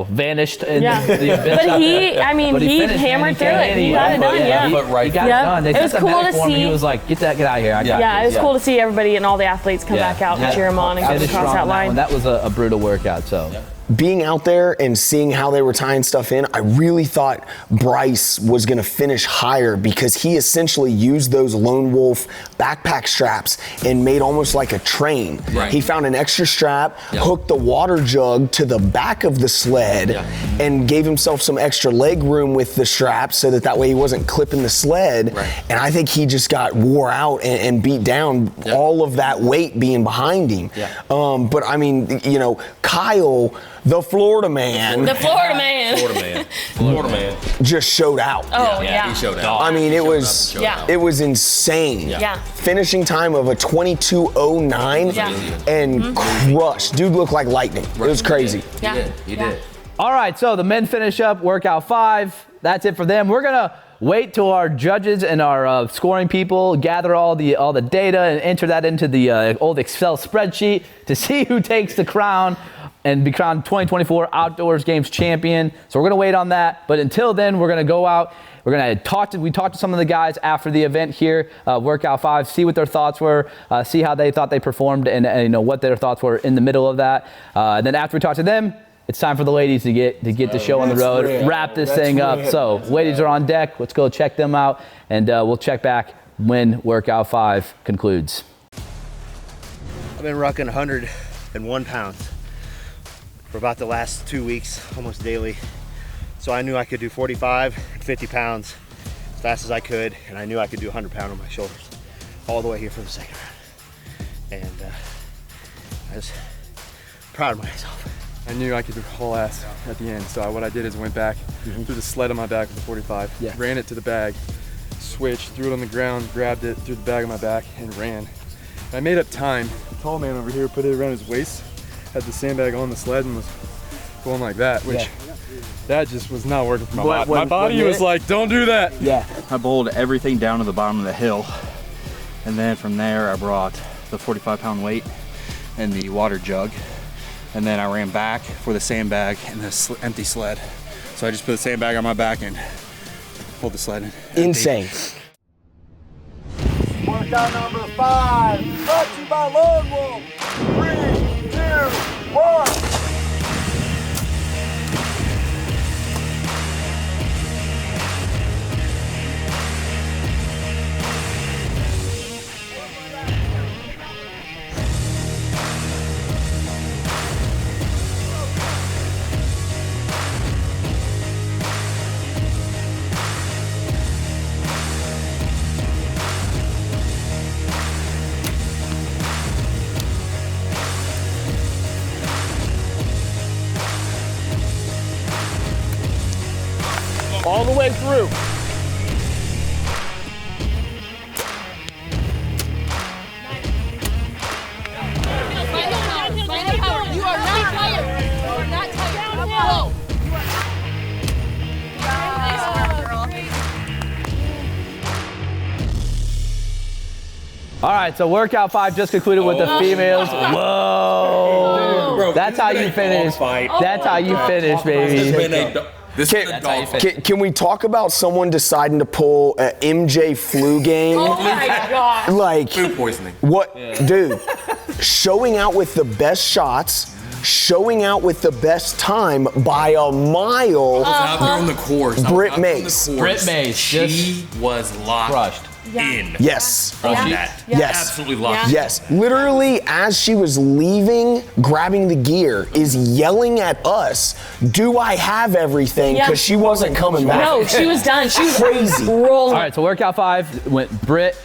vanished in the abyss. But he hammered through it. He got it done, He got it done. They it was sent the cool medic to for him, see. and he was like, get out of here. It was cool to see everybody and all the athletes come back out and cheer him on and get across that line. That was a brutal workout. So being out there and seeing how they were tying stuff in, I really thought Bryce was going to finish higher because he essentially used those Lone Wolf backpack straps and made almost like a train. Right. He found an extra strap, hooked the water jug to the back of the sled, and gave himself some extra leg room with the straps so that way he wasn't clipping the sled. Right. And I think he just got wore out and beat down, all of that weight being behind him. But I mean, you know, Kyle, the Florida man. The Florida man. Florida man. Just showed out. Oh, yeah. He showed out. I mean, it was insane. Yeah. Finishing time of a 22:09 and crushed. Dude looked like lightning. It was crazy. He did. All right, so the men finish up workout 5. That's it for them. We're gonna wait till our judges and our scoring people gather all the data and enter that into the old Excel spreadsheet to see who takes the crown and be crowned 2024 Outdoors Games champion. So we're gonna wait on that. But until then, we're gonna go out. We're gonna talk to some of the guys after the event here, workout 5, see what their thoughts were, see how they thought they performed, and you know what their thoughts were in the middle of that. Then after we talk to them, it's time for the ladies to get the show on the road, wrap this thing up. So ladies are on deck. Let's go check them out, and we'll check back when workout 5 concludes. I've been rucking 101 pounds for about the last 2 weeks, almost daily. So I knew I could do 45 and 50 pounds as fast as I could, and I knew I could do 100 pound on my shoulders all the way here for the second round. And I was proud of myself. I knew I could haul ass at the end, so what I did is went back, threw the sled on my back with the 45, ran it to the bag, switched, threw it on the ground, grabbed it, threw the bag on my back, and ran. And I made up time. The tall man over here put it around his waist, had the sandbag on the sled, and was going like that, which that just was not working for my body. My body was like, don't do that. I bowled everything down to the bottom of the hill, and then from there I brought the 45-pound weight and the water jug. And then I ran back for the sandbag and the empty sled. So I just put the sandbag on my back and pulled the sled in. Insane. Workout number 5, brought to you by Lone Wolf. 3, 2, 1. All the way through. You are not tired. You are not tired. Whoa. All right, so workout 5 just concluded with the females. Whoa! That's how you finish. That's how you finish, baby. Can we talk about someone deciding to pull an MJ flu game? Oh my God. Like food poisoning. What, dude? Showing out with the best shots, showing out with the best time by a mile. Out there on the course. Britt Mace. Britt Mace. She was locked crushed. in. Yes. On that. Yes. Absolutely locked in. Yes. Literally, as she was leaving, grabbing the gear, is yelling at us, "Do I have everything?" Because she wasn't coming back. No, she was done. She was crazy. rolling. All right, so workout 5 went Britt,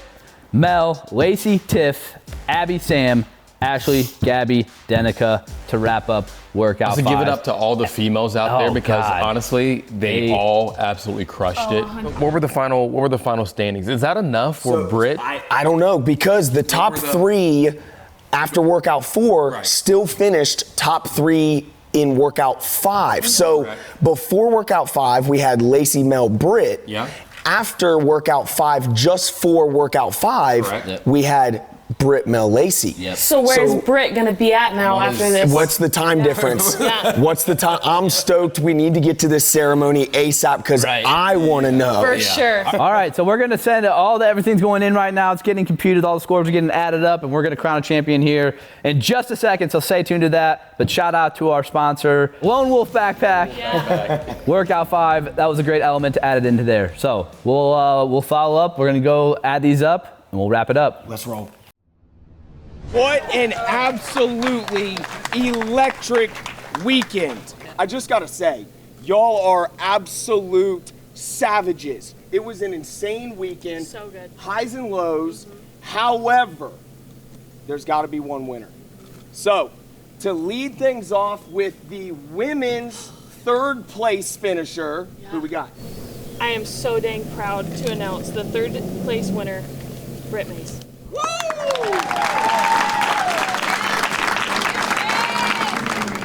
Mel, Lacey, Tiff, Abby, Sam, Ashley, Gabby, Denica to wrap up workout 5. To give it up to all the females out there because God. honestly, they all absolutely crushed it. What were the final standings? Is that enough for Britt? I don't know, because the top 3 after workout 4 still finished top 3 in workout 5. So before workout 5, we had Lacey, Mel, Britt. Yeah. After workout 5, just for workout 5, we had Britt Mel Lacey. So where's Britt gonna be at now after this? What's the time difference? What's the time? I'm stoked. We need to get to this ceremony ASAP because I want to know. For sure. All right, so we're gonna send everything's going in right now. It's getting computed. All the scores are getting added up, and we're gonna crown a champion here in just a second. So stay tuned to that. But shout out to our sponsor, Lone Wolf Backpack. Workout 5. That was a great element to add it into there. So we'll follow up. We're gonna go add these up, and we'll wrap it up. Let's roll. What an absolutely electric weekend. I just gotta say, y'all are absolute savages. It was an insane weekend. So good. Highs and lows. However, there's gotta be one winner. So, to lead things off with the women's 3rd place finisher, who we got? I am so dang proud to announce the 3rd place winner, Britt Mace.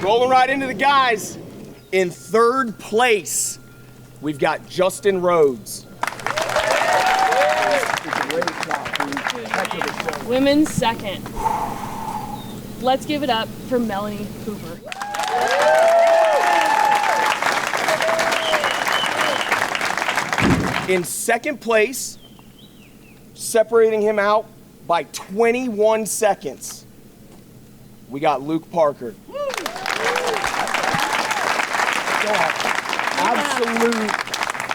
Rolling right into the guys. In 3rd place, we've got Justin Rhodes. Women's 2nd. Let's give it up for Melanie Cooper. In 2nd place, separating him out by 21 seconds, we got Luke Parker. Absolute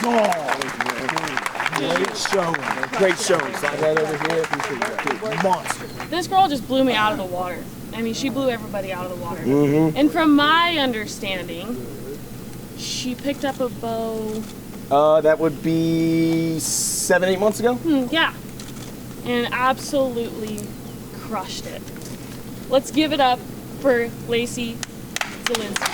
dog. Great showing. Great showing. Slide right over here. Monster. This girl just blew me out of the water. I mean, she blew everybody out of the water. Mm-hmm. And from my understanding, she picked up a bow. That would be 7-8 months ago? Yeah. And absolutely crushed it. Let's give it up for Lacey Zielinski.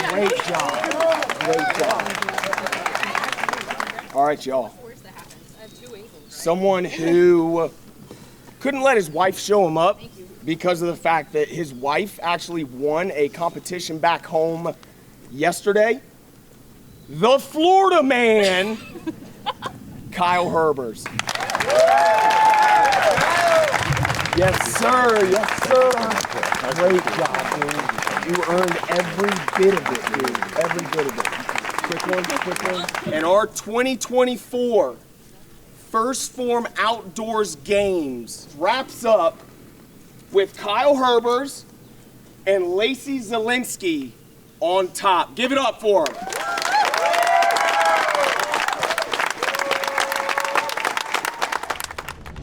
Great job. Great job. All right, y'all. Someone who couldn't let his wife show him up because of the fact that his wife actually won a competition back home yesterday. The Florida man, Kyle Herbers. Yes, sir. Yes, sir. Great job, dude. You earned every bit of it, dude. Every bit of it. Quick one. And our 2024 First Phorm Outdoors Games wraps up with Kyle Herbers and Lacey Zielinski on top. Give it up for them.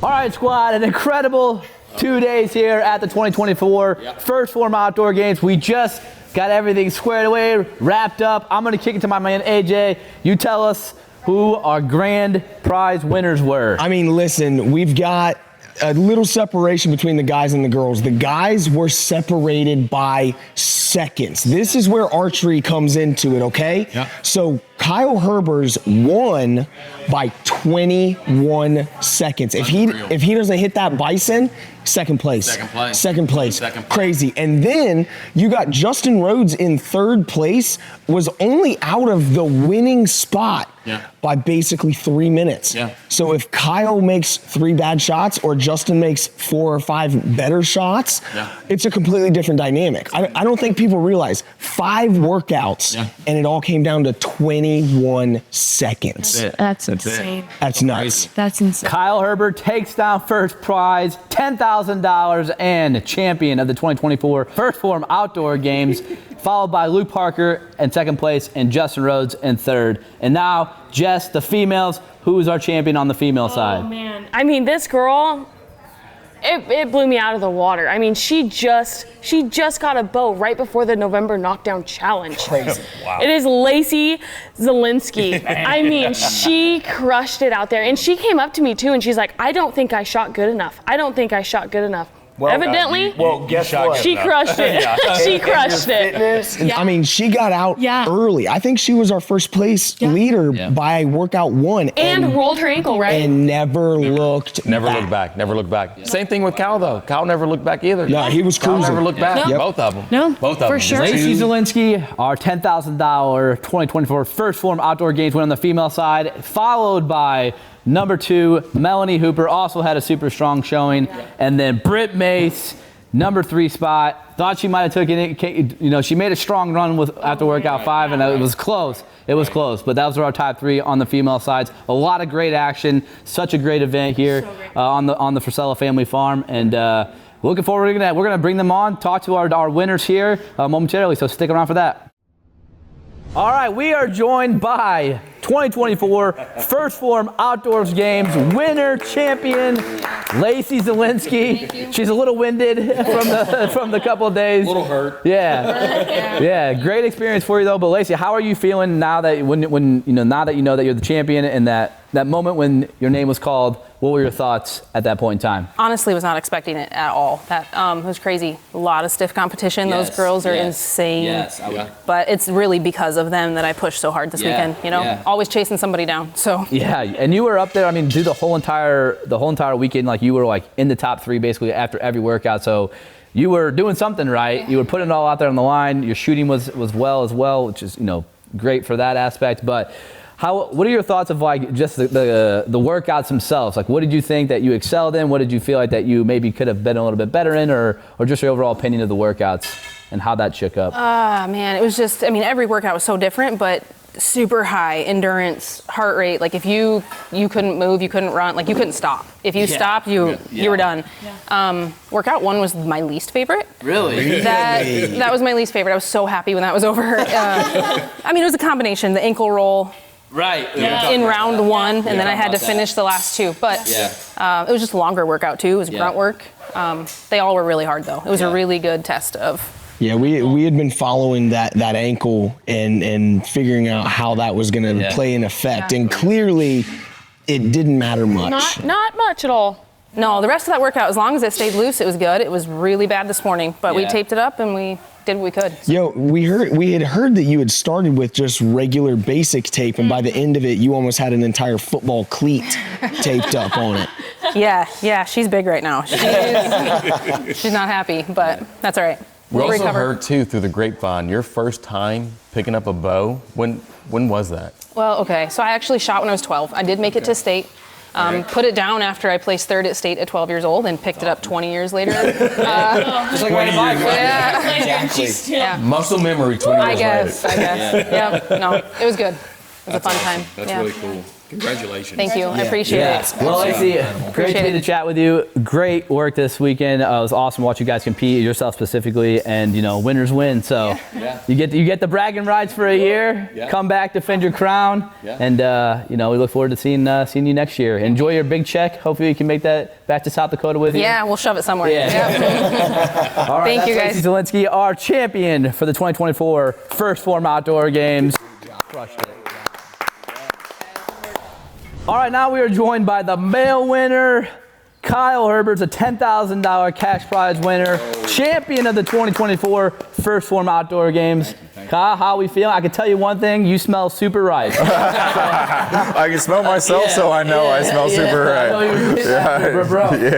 All right, squad, an incredible 2 days here at the 2024 First Phorm Outdoor Games. We just got everything squared away, wrapped up. I'm gonna kick it to my man AJ. You tell us who our grand prize winners were. I mean, listen, we've got a little separation between the guys and the girls. The guys were separated by seconds. This is where archery comes into it, okay? Yeah. So Kyle Herbers won by 21 seconds. If he doesn't hit that bison, second place. Crazy. And then you got Justin Rhodes in 3rd place, was only out of the winning spot by basically 3 minutes. So if Kyle makes 3 bad shots or Justin makes 4 or 5 better shots, it's a completely different dynamic. I don't think people realize 5 workouts and it all came down to 21 seconds. That's insane. That's nuts. That's insane. Kyle Herbert takes down first prize, $10,000, and champion of the 2024 First Phorm Outdoor Games, followed by Luke Parker in 2nd place and Justin Rhodes in 3rd. And now, Jess, the females, who is our champion on the female side? Oh man, I mean, this girl, it blew me out of the water. I mean, she just got a bow right before the November Knockdown Challenge. Crazy. Wow. It is Lacey Zielinski. I mean, she crushed it out there. And she came up to me too and she's like, I don't think I shot good enough. Evidently, guess what? she crushed it. She crushed it. I mean, she got out early. I think she was our first place leader by workout 1. And rolled her ankle, right? And never looked Never looked back. Same thing with Cal, though. Cal never looked back either. No, he was Cal cruising. never looked back. Yep. Both of them. No, Both of for them. sure. Lacey Zielinski, our $10,000 2024 first Phorm Outdoor Games win on the female side, followed by number 2, Melanie Hooper, also had a super strong showing. And then Britt Mace, number 3 spot. Thought she might have taken it. You know, she made a strong run after workout 5, and it was close. It was close, but that was our top 3 on the female sides. A lot of great action. Such a great event here on the Frisella family farm. And looking forward, we're gonna bring them on, talk to our winners here momentarily, so stick around for that. All right, we are joined by 2024 First Phorm Outdoors Games winner, champion, Lacey Zielinski. She's a little winded from the couple of days. A little hurt. Yeah, great experience for you though. But Lacey, how are you feeling now that now that you know that you're the champion, and that moment when your name was called? What were your thoughts at that point in time? Honestly, was not expecting it at all. That was crazy. A lot of stiff competition. Those girls are insane. Yes, but it's really because of them that I pushed so hard this weekend. You know, always chasing somebody down. So yeah, and you were up there. I mean, through the whole entire weekend, like you were like in the top 3 basically after every workout. So you were doing something right. You were putting it all out there on the line. Your shooting was well as well, which is great for that aspect. But what are your thoughts of like just the workouts themselves? Like, what did you think that you excelled in? What did you feel like that you maybe could have been a little bit better in, or just your overall opinion of the workouts and how that shook up? Man, it was just, I mean, every workout was so different, but super high endurance, heart rate. Like if you couldn't move, you couldn't run, like you couldn't stop. If you stopped, you were done. Workout 1 was my least favorite. Really? That was my least favorite. I was so happy when that was over. I mean, it was a combination, the ankle roll. Right. In round 1, and then I had to finish the last 2. But it was just a longer workout too. It was grunt work. They all were really hard though. It was a really good test of. Yeah, we had been following that ankle and figuring out how that was going to play an effect, and clearly it didn't matter much. Not much at all. No, the rest of that workout, as long as it stayed loose, it was good. It was really bad this morning, but we taped it up and we did what we could. Yo, we had heard that you had started with just regular basic tape, and by the end of it, you almost had an entire football cleat taped up on it. Yeah, she's big right now. She's not happy, but that's all right. We We'll also recover. heard too through the grapevine, your first time picking up a bow. When was that? Well, okay, so I actually shot when I was 12. I did make it to state. Put it down after I placed 3rd at state at 12 years old, and picked it up 20 years later. Just like riding a bike, right? Exactly. Muscle memory 20 years later. I guess. Yeah. No, it was good. It was a fun time. That's really cool. Congratulations. Thank you. I appreciate it. Well, Lacey, great to chat with you. Great work this weekend. It was awesome to watch you guys compete, yourself specifically, and winners win. So you get the bragging rights for a year. Come back, defend your crown, and we look forward to seeing you next year. Enjoy your big check. Hopefully you can make that back to South Dakota with you. Yeah, we'll shove it somewhere. All right, Thank you, guys. Lacey Zielinski, our champion for the 2024 First Phorm Outdoor Games. Crushed it. All right, now we are joined by the male winner, Kyle Herbert's a $10,000 cash prize winner, champion of the 2024 First Phorm Outdoor Games. Kyle, how are we feeling? I can tell you one thing, you smell super ripe. I can smell myself, so I know I smell super ripe. Yeah,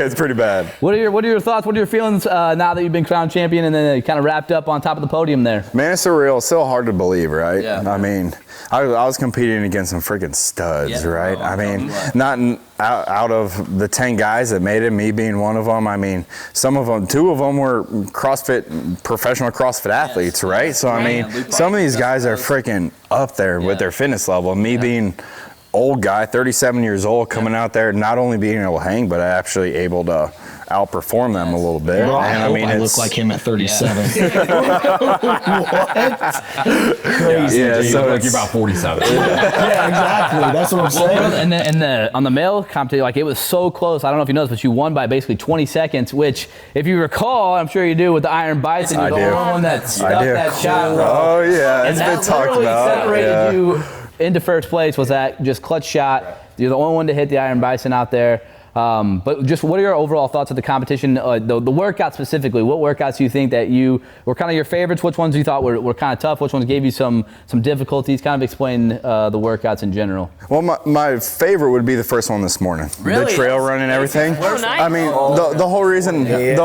it's pretty bad. What are your thoughts? What are your feelings now that you've been crowned champion and then kind of wrapped up on top of the podium there? Man, it's surreal. It's still hard to believe, right? Yeah. I mean, I was competing against some freaking studs, right? I mean, out of the 10 guys that made it, me being one of them, I mean, some of them, 2 of them were professional CrossFit athletes, right? So, I mean, some of these guys are freaking up there with their fitness level. Me being old guy, 37 years old, coming out there, not only being able to hang, but actually able to outperform them a little bit. Bro, and I mean, I look like him at 37. What? Crazy. Yeah, so so like you're about 47. Yeah, exactly. That's what I'm saying. And on the male competition, like it was so close. I don't know if you noticed, but you won by basically 20 seconds, which, if you recall, I'm sure you do, with the Iron Bison, you're the only one that stuck that shot. Oh yeah, it's been talked about. Separated you into first place was that just clutch shot. You're the only one to hit the Iron Bison out there. But just what are your overall thoughts of the competition, the workout specifically? What workouts do you think that you were kind of your favorites? Which ones you thought were kind of tough? Which ones gave you some difficulties? Kind of explain the workouts in general. Well, my favorite would be the first one this morning. Really? The trail run and everything. Oh, nice. I mean, the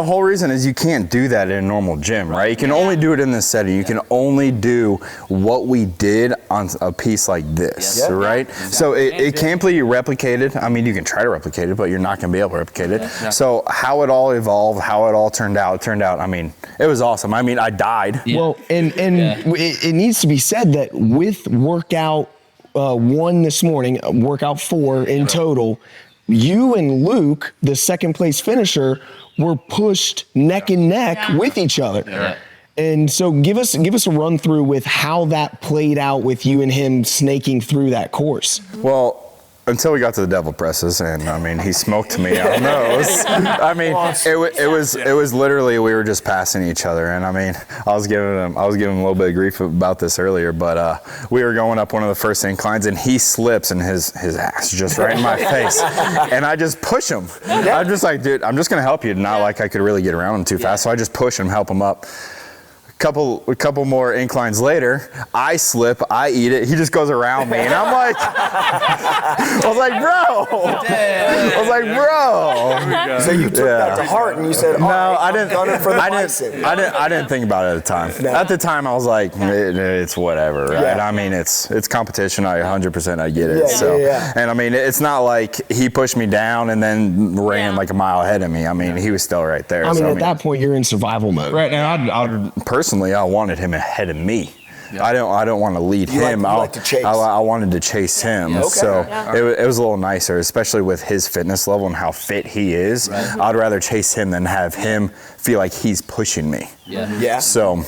whole reason is you can't do that in a normal gym, right? You can only do it in this setting. You can only do what we did on a piece like this, right? So it can't be replicated. I mean, you can try to replicate it, but you're not going to be able to replicate it. So how it all evolved, how it all turned out, I mean, it was awesome. I mean, I died. Well, and it needs to be said that with workout 1 this morning, workout 4 in total, you and Luke, the second place finisher, were pushed neck and neck with each other. Yeah. And so give us a run through with how that played out with you and him snaking through that course. Well, until we got to the devil presses, and I mean, he smoked me on those. I mean, it was literally, we were just passing each other, and I mean, I was giving him a little bit of grief about this earlier, but we were going up one of the first inclines, and he slips, and his ass just right in my face, and I just push him. I'm just like, dude, I'm just gonna help you. Not like I could really get around him too fast, so I just push him, help him up. A couple more inclines later, I slip, I eat it, he just goes around me, and I'm like, I was like, bro. So you took that to heart and you said, no, right, I didn't. I didn't think about it at the time. No. At the time, I was like, it's whatever, right? Yeah. I mean, it's competition. 100% I get it. And I mean, it's not like he pushed me down and then ran like a mile ahead of me. I mean, he was still right there. I mean, at that point, you're in survival mode. Right now, personally, I wanted him ahead of me. Yeah. I don't want to lead him. I wanted to chase him. Okay. So it was a little nicer, especially with his fitness level and how fit he is. Right. I'd rather chase him than have him feel like he's pushing me. Yeah. So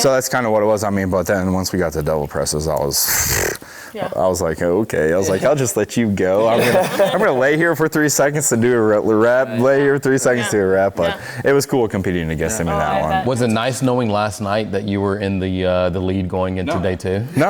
that's kind of what it was. I mean, but then once we got to double presses, I was like, okay. I was like, I'll just let you go. I'm gonna lay here for 3 seconds to do a rep. Lay here 3 seconds to do a rep. But it was cool competing against him in that one. Was it nice knowing last night that you were in the lead going into day 2? No,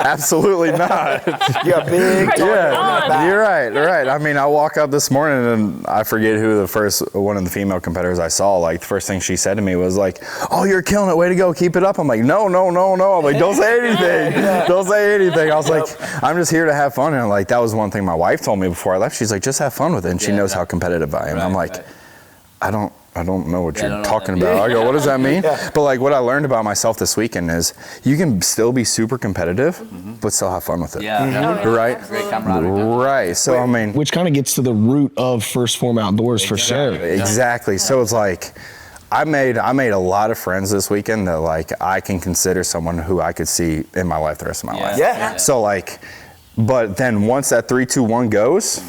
absolutely not. You got big. You're right. I mean, I walk up this morning and I forget who the first one of the female competitors I saw. Like the first thing she said to me was like, "Oh, you're killing it. Way to go. Keep it up." I'm like, no. I'm like, don't say anything. Don't say anything. I was like, I'm just here to have fun. And like, that was one thing my wife told me before I left. She's like, just have fun with it. And she knows how competitive I am. I'm like, I don't know what you're talking about. I go, what does that mean? But like, what I learned about myself this weekend is you can still be super competitive, but still have fun with it. Right? Great camaraderie. Right. So I mean, which kind of gets to the root of First Phorm Outdoors for sure. Exactly. So it's like, I made a lot of friends this weekend that like I can consider someone who I could see in my life the rest of my life. Yeah. So like, but then once that 3, 2, 1 goes,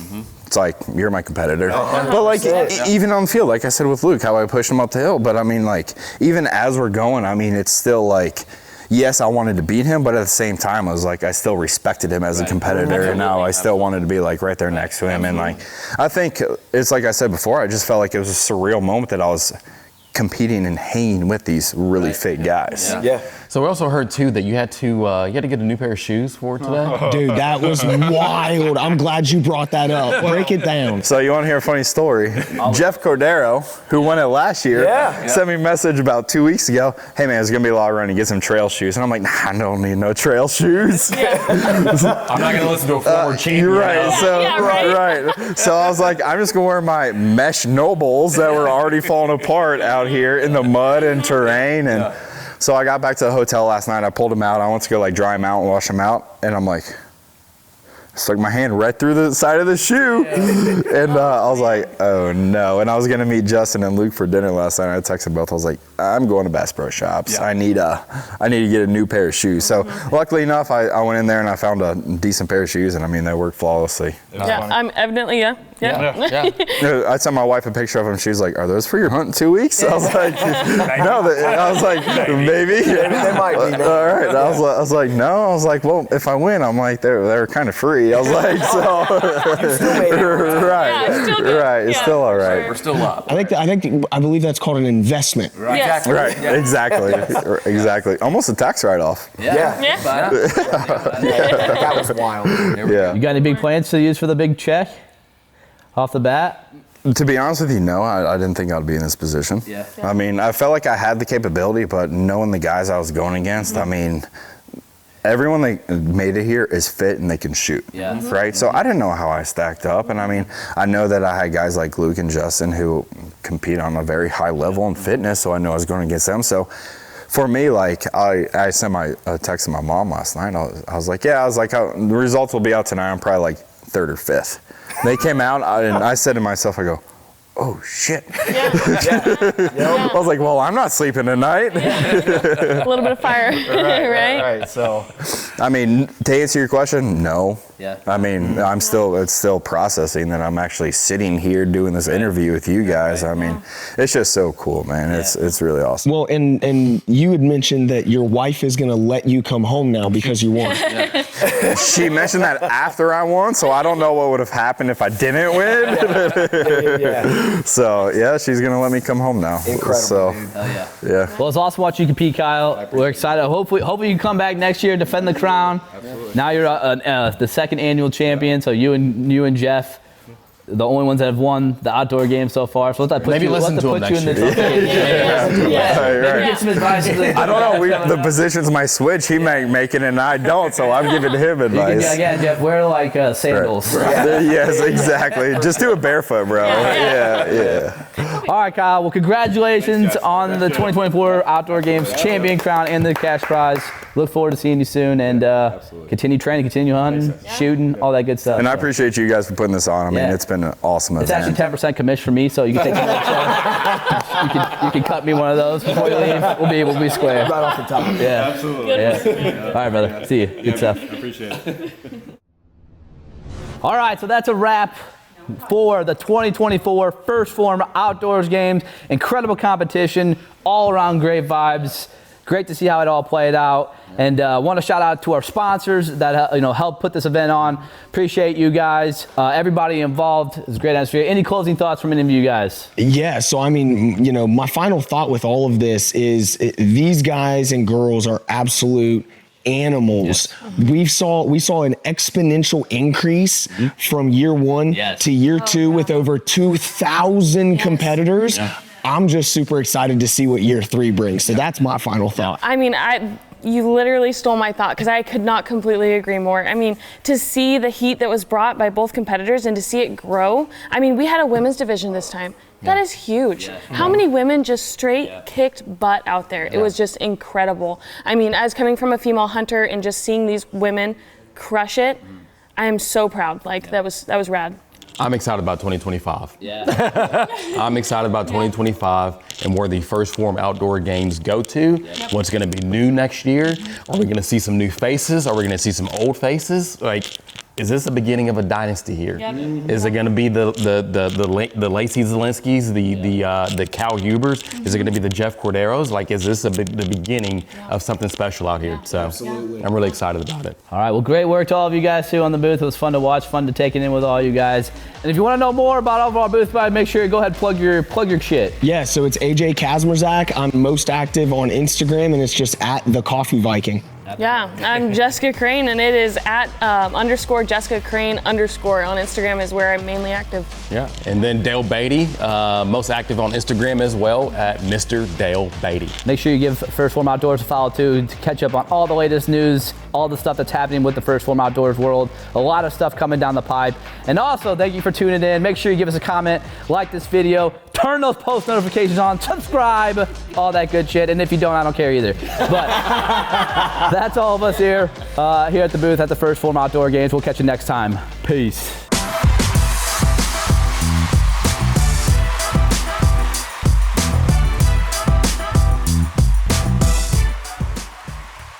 it's like, you're my competitor. But like, even on the field, like I said with Luke, how I pushed him up the hill. But I mean, like, even as we're going, I mean, it's still like, yes, I wanted to beat him, but at the same time, I was like, I still respected him as a competitor, and now I still wanted to be like right there next to him. And like, I think it's like I said before, I just felt like it was a surreal moment that I was competing and hanging with these really fit guys. So we also heard too that you had to get a new pair of shoes for today. Dude, that was wild. I'm glad you brought that up. Break it down. So you want to hear a funny story? Jeff Cordero, who won it last year, sent me a message about 2 weeks ago. Hey man, it's gonna be a lot of running. Get some trail shoes. And I'm like, nah, I don't need no trail shoes. I'm not gonna listen to a former champion. You're right. So I was like, I'm just gonna wear my mesh nobles that were already falling apart out here in the mud and terrain. And so I got back to the hotel last night. I pulled them out. I went to go like dry them out and wash them out. And I'm like, stuck my hand right through the side of the shoe. And I was like, oh no. And I was gonna meet Justin and Luke for dinner last night. I texted both. I was like, I'm going to Bass Pro Shops. I need to get a new pair of shoes. So luckily enough, I went in there and I found a decent pair of shoes, and I mean, they work flawlessly. I'm evidently, I sent my wife a picture of them. She was like, are those for your hunt in 2 weeks? I was like, no. I was like, maybe. They might be. All right. I was like, no. I was like, well, if I win, I'm like, they're kind of free. I was like, so. It's still all right. We're still up. I believe that's called an investment. Right. Exactly. Almost a tax write-off. That was wild. You got any big plans to use for the big check? off the bat? To be honest with you, no, I didn't think I'd be in this position. Yeah. I mean, I felt like I had the capability, but knowing the guys I was going against, I mean, everyone that made it here is fit and they can shoot. Yeah. Right? So I didn't know how I stacked up. And I mean, I know that I had guys like Luke and Justin who compete on a very high level in fitness, so I know I was going against them. So for me, like, I sent a text to my mom last night. I was like, the results will be out tonight. I'm probably like 3rd or 5th. They came out, and I said to myself, I go, oh shit. I was like, well, I'm not sleeping tonight. A little bit of fire, right? So, I mean, to answer your question, no. Yeah. I mean, it's still processing that I'm actually sitting here doing this interview with you guys. I mean, it's just so cool, man. It's really awesome. Well, and you had mentioned that your wife is going to let you come home now because you won. She mentioned that after I won, so I don't know what would have happened if I didn't win. So, yeah, she's going to let me come home now. Incredible, so, Hell yeah. yeah. Well, it's awesome watching you compete, Kyle. We're excited. Hopefully you can come back next year, defend the crown. Absolutely. Now you're the 2nd annual champion, so you and Jeff, the only ones that have won the outdoor game so far. So let's put you in the Maybe get some advice. I don't know. The positions might switch. He may make it and I don't, so I'm giving him advice. Again, Jeff, wear like sandals. Right. Yes, exactly. Just do it barefoot, bro. Yeah. All right, Kyle. Well, congratulations on the 2024 Outdoor Games champion crown and the cash prize. Look forward to seeing you soon, and continue training, continue hunting, shooting, all that good stuff. And I appreciate you guys for putting this on. I mean, it's been an awesome event. It's actually 10% commission for me, so you can take you can cut me one of those before you leave. We'll be square. Right off the top. Yeah. Absolutely. Yeah. All right, brother. See you. Good stuff. I appreciate it. All right, so that's a wrap for the 2024 First Phorm Outdoors Games. Incredible competition, all around great vibes. Great to see how it all played out, and want to shout out to our sponsors that helped put this event on. Appreciate you guys, everybody involved. It was a great atmosphere. Any closing thoughts from any of you guys? Yeah, so I mean, my final thought with all of this is these guys and girls are absolute animals. Yes. We saw an exponential increase from year 1 to year 2 with over 2,000 competitors. Yeah. I'm just super excited to see what year 3 brings. So that's my final thought. I mean, you literally stole my thought because I could not completely agree more. I mean, to see the heat that was brought by both competitors and to see it grow. I mean, we had a women's division this time. That is huge. Yeah. How many women just straight kicked butt out there? It was just incredible. I mean, as coming from a female hunter and just seeing these women crush it, I am so proud. Like, that was rad. I'm excited about 2025. Yeah. I'm excited about 2025 and where the First Phorm Outdoor Games go to. Yep. What's going to be new next year? Are we going to see some new faces? Are we going to see some old faces? Like, is this the beginning of a dynasty here? Yep. Is it going to be the Lacey Zelinskis, the Cal Hubers? Is it going to be the Jeff Corderos? Like, is this the beginning of something special out here? So absolutely. I'm really excited about it. All right, well, great work to all of you guys too on the booth. It was fun to watch, fun to take it in with all you guys. And if you want to know more about all of our booth, make sure you go ahead and plug your shit. Yeah, so it's AJ Kazmerzak. I'm most active on Instagram, and it's just at the Coffee Viking. Yeah, I'm Jessica Crane, and it is at _ Jessica Crane _ on Instagram is where I'm mainly active. Yeah, and then Dale Beatty, most active on Instagram as well at Mr. Dale Beatty. Make sure you give First Phorm Outdoors a follow too to catch up on all the latest news, all the stuff that's happening with the First Phorm Outdoors world. A lot of stuff coming down the pipe. And also, thank you for tuning in. Make sure you give us a comment, like this video, turn those post notifications on, subscribe, all that good shit. And if you don't, I don't care either. But that's all of us here at the booth at the First Phorm Outdoor Games. We'll catch you next time. Peace.